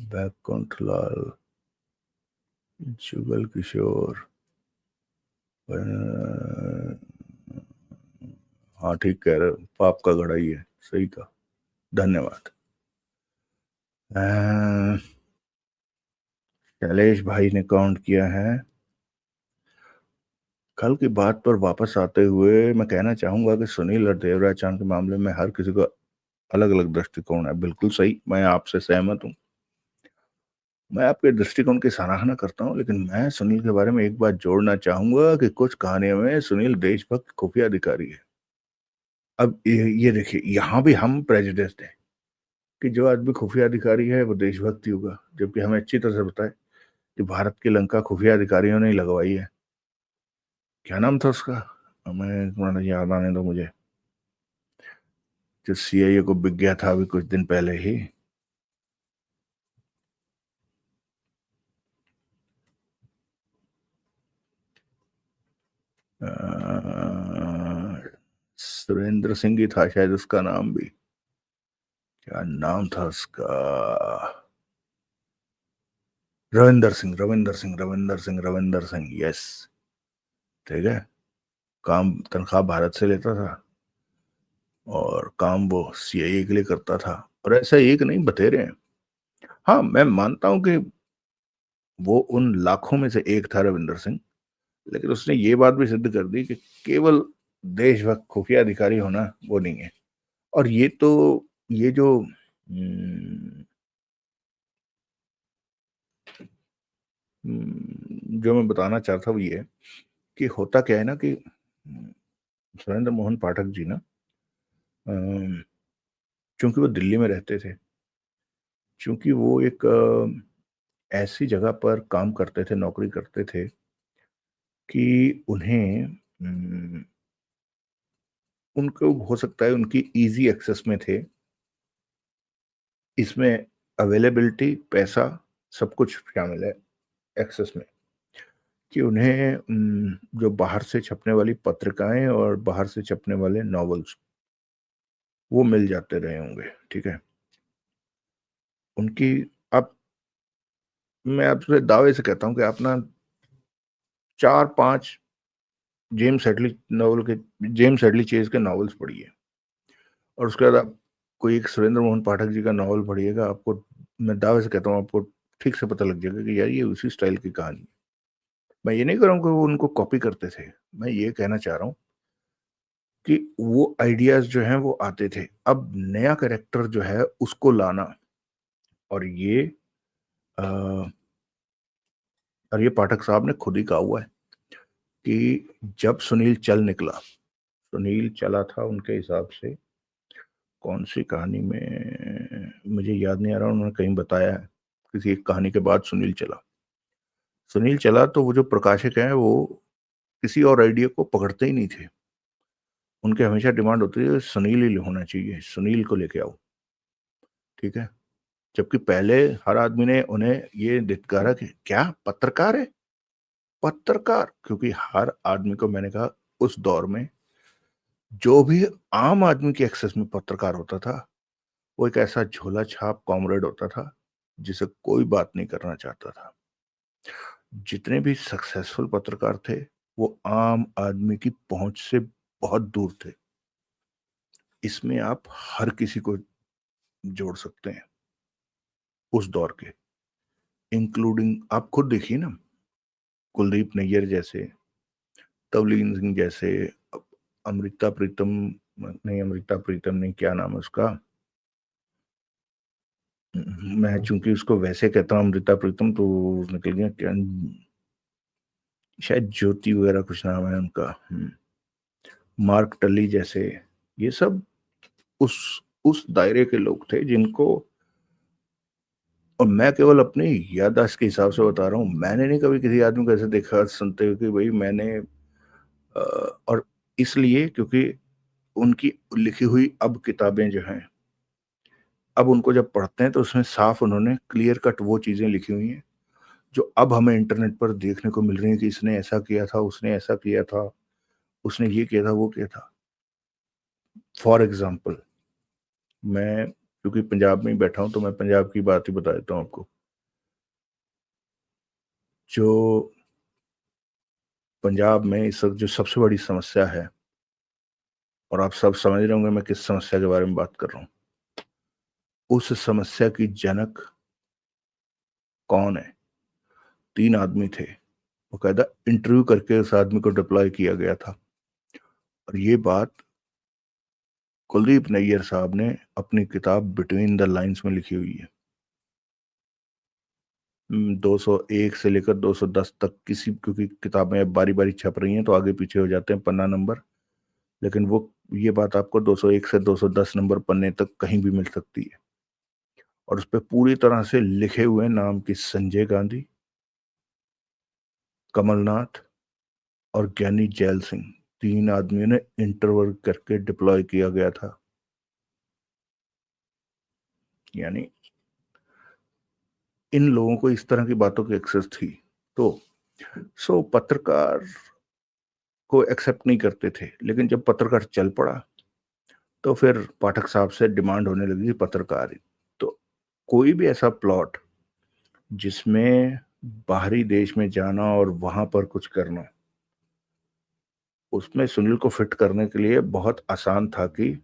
बैकुंठलाल, जुगल किशोर, हाँ ठीक कह रहे हो, पाप का घड़ा ही है, सही कहा, धन्यवाद। शैलेश भाई ने काउंट किया है। कल की बात पर वापस आते हुए मैं कहना चाहूंगा कि सुनील और देवराज चांद के मामले में हर किसी का अलग अलग दृष्टिकोण है। बिल्कुल सही, मैं आपसे सहमत हूँ। मैं आपके दृष्टिकोण की सराहना करता हूँ, लेकिन मैं सुनील के बारे में एक बात जोड़ना चाहूंगा कि कुछ कहानियों में सुनील देशभक्त खुफिया अधिकारी है। अब ये देखिए, यहाँ भी हम प्रेजुडिस्ड हैं कि जो आदमी खुफिया अधिकारी है वो देशभक्त ही होगा, जबकि हमें अच्छी तरह से पता है कि भारत की लंका खुफिया अधिकारियों ने ही लगवाई है। क्या नाम था उसका, हमें थोड़ा याद आने दो मुझे, जो सीआईए को बिक गया था अभी कुछ दिन पहले ही। सुरेंद्र सिंह ही था शायद उसका नाम भी। क्या नाम था उसका, रविंदर सिंह, रविंदर सिंह, रविंदर सिंह, रविंदर सिंह, यस। ठीक है, काम तनख्वाह भारत से लेता था और काम वो सीआईए के लिए करता था। और ऐसा एक नहीं, बतेरे हैं। हाँ, मैं मानता हूं कि वो उन लाखों में से एक था रविंदर सिंह, लेकिन उसने ये बात भी सिद्ध कर दी कि केवल देशभक्त खुफिया अधिकारी होना वो नहीं है। और ये तो, ये जो जो मैं बताना चाहता हूँ ये है कि होता क्या है ना कि सुरेंद्र मोहन पाठक जी ना, चूंकि वो दिल्ली में रहते थे, चूंकि वो एक ऐसी जगह पर काम करते थे, नौकरी करते थे कि उन्हें उनको हो सकता है उनकी इजी एक्सेस में थे, इसमें अवेलेबिलिटी, पैसा, सब कुछ शामिल है एक्सेस में, कि उन्हें जो बाहर से छपने वाली पत्रिकाएं और बाहर से छपने वाले नॉवेल्स वो मिल जाते रहे होंगे। ठीक है, उनकी, अब मैं आपसे दावे से कहता हूं कि आप ना 4-5 जेम्स हेडली नॉवल के, जेम्स हेडली चेज के नॉवेल्स पढ़िए, और उसके बाद आप कोई एक सुरेंद्र मोहन पाठक जी का नॉवल पढ़िएगा, आपको, मैं दावे से कहता हूँ, आपको ठीक से पता लग जाएगा कि यार ये उसी स्टाइल की कहानी है। मैं ये नहीं कर रहा हूँ कि वो उनको कॉपी करते थे, मैं ये कहना चाह रहा हूँ कि वो आइडियाज जो हैं वो आते थे। अब नया कैरेक्टर जो है उसको लाना, और ये आ, और ये पाठक साहब ने खुद ही कहा हुआ है कि जब सुनील चल निकला, सुनील चला था उनके हिसाब से, कौन सी कहानी में मुझे याद नहीं आ रहा, उन्होंने कहीं बताया है, किसी एक कहानी के बाद सुनील चला, सुनील चला तो वो जो प्रकाशक हैं वो किसी और आइडिया को पकड़ते ही नहीं थे। उनके हमेशा डिमांड होती है सुनील ही होना चाहिए, सुनील को लेके आओ। ठीक है, जबकि पहले हर आदमी ने उन्हें ये धिक्कारा कि क्या पत्रकार है, पत्रकार, क्योंकि हर आदमी को, मैंने कहा, उस दौर में जो भी आम आदमी के एक्सेस में पत्रकार होता था, वो एक ऐसा झोला छाप कॉमरेड होता था जिसे कोई बात नहीं करना चाहता था। जितने भी सक्सेसफुल पत्रकार थे वो आम आदमी की पहुंच से बहुत दूर थे। इसमें आप हर किसी को जोड़ सकते हैं उस दौर के, इंक्लूडिंग, आप खुद देखिए ना, कुलदीप नैयर जैसे, तवलीन सिंह जैसे, अमृता प्रीतम, नहीं अमृता प्रीतम नहीं, क्या नाम है उसका, मैं चूंकि उसको वैसे कहता हूँ अमृता प्रीतम तो निकल गया क्या, शायद ज्योति वगैरह कुछ नाम है उनका, मार्क टली जैसे, ये सब उस उस दायरे के लोग थे जिनको, और मैं केवल अपनी याददाश्त के हिसाब से बता रहा हूँ, मैंने नहीं कभी किसी आदमी को ऐसे देखा सुनते हुए कि भाई मैंने और इसलिए क्योंकि उनकी लिखी हुई अब किताबें जो हैं, अब उनको जब पढ़ते हैं तो उसमें साफ उन्होंने क्लियर कट वो चीजें लिखी हुई हैं जो अब हमें इंटरनेट पर देखने को मिल रही है कि इसने ऐसा किया था, उसने ऐसा किया था, उसने ये किया था, वो किया था। फॉर एग्जाम्पल, मैं क्योंकि पंजाब में ही बैठा हूं तो मैं पंजाब की बात ही बता देता हूं आपको। जो पंजाब में इस वक्त जो सबसे बड़ी समस्या है, और आप सब समझ रहे होंगे मैं किस समस्या के बारे में बात कर रहा हूं। उस समस्या की जनक कौन है? 3 आदमी थे, बकायदा इंटरव्यू करके उस आदमी को डिप्लॉय किया गया था। और ये बात कुलदीप नैयर साहब ने अपनी किताब बिटवीन द लाइन्स में लिखी हुई है। 201 से लेकर 210 तक किसी, क्योंकि किताबें अब बारी बारी छप रही हैं तो आगे पीछे हो जाते हैं पन्ना नंबर, लेकिन वो ये बात आपको 201 से 210 नंबर पन्ने तक कहीं भी मिल सकती है। और उस पर पूरी तरह से लिखे हुए नाम की संजय गांधी, कमलनाथ और ज्ञानी जैल सिंह, 3 आदमियों ने इंटरव्यू करके डिप्लॉय किया गया था। यानी इन लोगों को इस तरह की बातों की एक्सेस थी। तो पत्रकार को एक्सेप्ट नहीं करते थे, लेकिन जब पत्रकार चल पड़ा तो फिर पाठक साहब से डिमांड होने लगी पत्रकार। तो कोई भी ऐसा प्लॉट जिसमें बाहरी देश में जाना और वहां पर कुछ करना, उसमें सुनील को फिट करने के लिए बहुत आसान था कि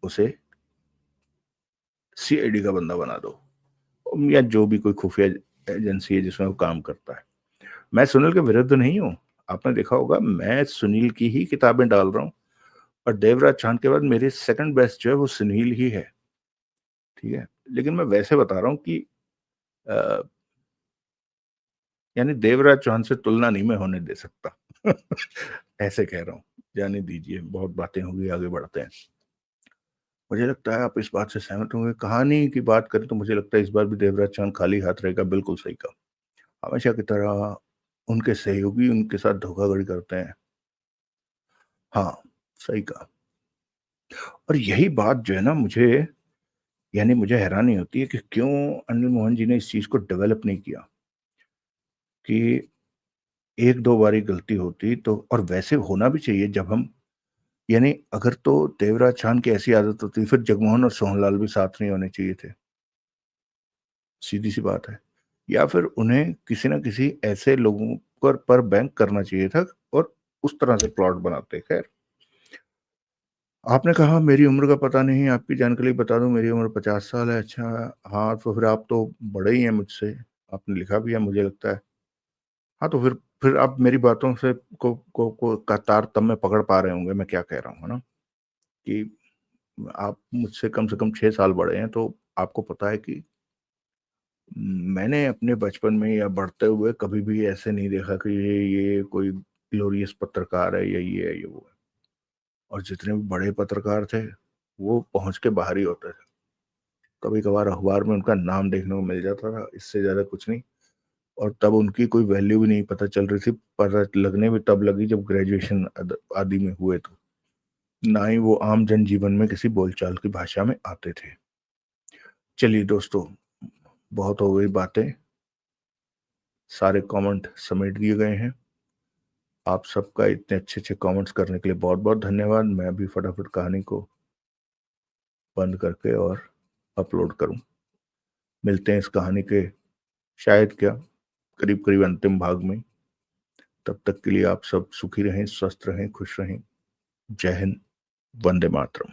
उसे सीआईडी का बंदा बना दो, या जो भी कोई खुफिया एजेंसी है जिसमें वो काम करता है। मैं सुनील के विरुद्ध नहीं हूं, आपने देखा होगा मैं सुनील की ही किताबें डाल रहा हूं, और देवराज चांद के बाद मेरी सेकंड बेस्ट जो है वो सुनील ही है, ठीक है। लेकिन मैं वैसे बता रहा हूं कि अ, यानी देवराज चौहान से तुलना नहीं मैं होने दे सकता। ऐसे कह रहा हूँ, जाने दीजिए, बहुत बातें होगी, आगे बढ़ते हैं। मुझे लगता है आप इस बात से सहमत होंगे, कहानी की बात करें तो मुझे लगता है इस बार भी देवराज चौहान खाली हाथ रहेगा। बिल्कुल सही कहा, हमेशा की तरह उनके सहयोगी उनके साथ धोखाधड़ी करते हैं। हाँ, सही कहा। और यही बात जो है ना, मुझे हैरानी होती है कि क्यों अनिल मोहन जी ने इस चीज को डेवलप नहीं किया, कि एक दो बारी गलती होती तो, और वैसे होना भी चाहिए जब हम, यानी अगर तो देवराज चांद की ऐसी आदत होती फिर जगमोहन और सोहनलाल भी साथ नहीं होने चाहिए थे, सीधी सी बात है। या फिर उन्हें किसी ना किसी ऐसे लोगों पर बैंक करना चाहिए था, और उस तरह से प्लॉट बनाते। खैर, आपने कहा मेरी उम्र का पता नहीं, आपकी जानकारी बता दूं मेरी उम्र 50 साल है। अच्छा, हाँ तो फिर आप तो बड़े ही हैं मुझसे, आपने लिखा भी है मुझे लगता है। हाँ तो फिर आप मेरी बातों से को का तारतम्य पकड़ पा रहे होंगे मैं क्या कह रहा हूँ, है ना, कि आप मुझसे कम से कम 6 साल बड़े हैं, तो आपको पता है कि मैंने अपने बचपन में या बढ़ते हुए कभी भी ऐसे नहीं देखा कि ये कोई ग्लोरियस पत्रकार है या ये है ये वो है। और जितने भी बड़े पत्रकार थे वो पहुंच के बाहर ही होते थे, कभी कभार अखबार में उनका नाम देखने को मिल जाता था, इससे ज्यादा कुछ नहीं। और तब उनकी कोई वैल्यू भी नहीं पता चल रही थी, पता लगने भी तब लगी जब ग्रेजुएशन आदि में हुए, तो ना ही वो आम जनजीवन में किसी बोलचाल की भाषा में आते थे। चलिए दोस्तों, बहुत हो गई बातें, सारे कमेंट समेट दिए गए हैं। आप सबका इतने अच्छे अच्छे कमेंट्स करने के लिए बहुत बहुत धन्यवाद। मैं अभी फटाफट कहानी को बंद करके और अपलोड करूं। मिलते हैं इस कहानी के शायद क्या करीब करीब अंतिम भाग में। तब तक के लिए आप सब सुखी रहें, स्वस्थ रहें, खुश रहें। जय हिंद, वंदे मातरम।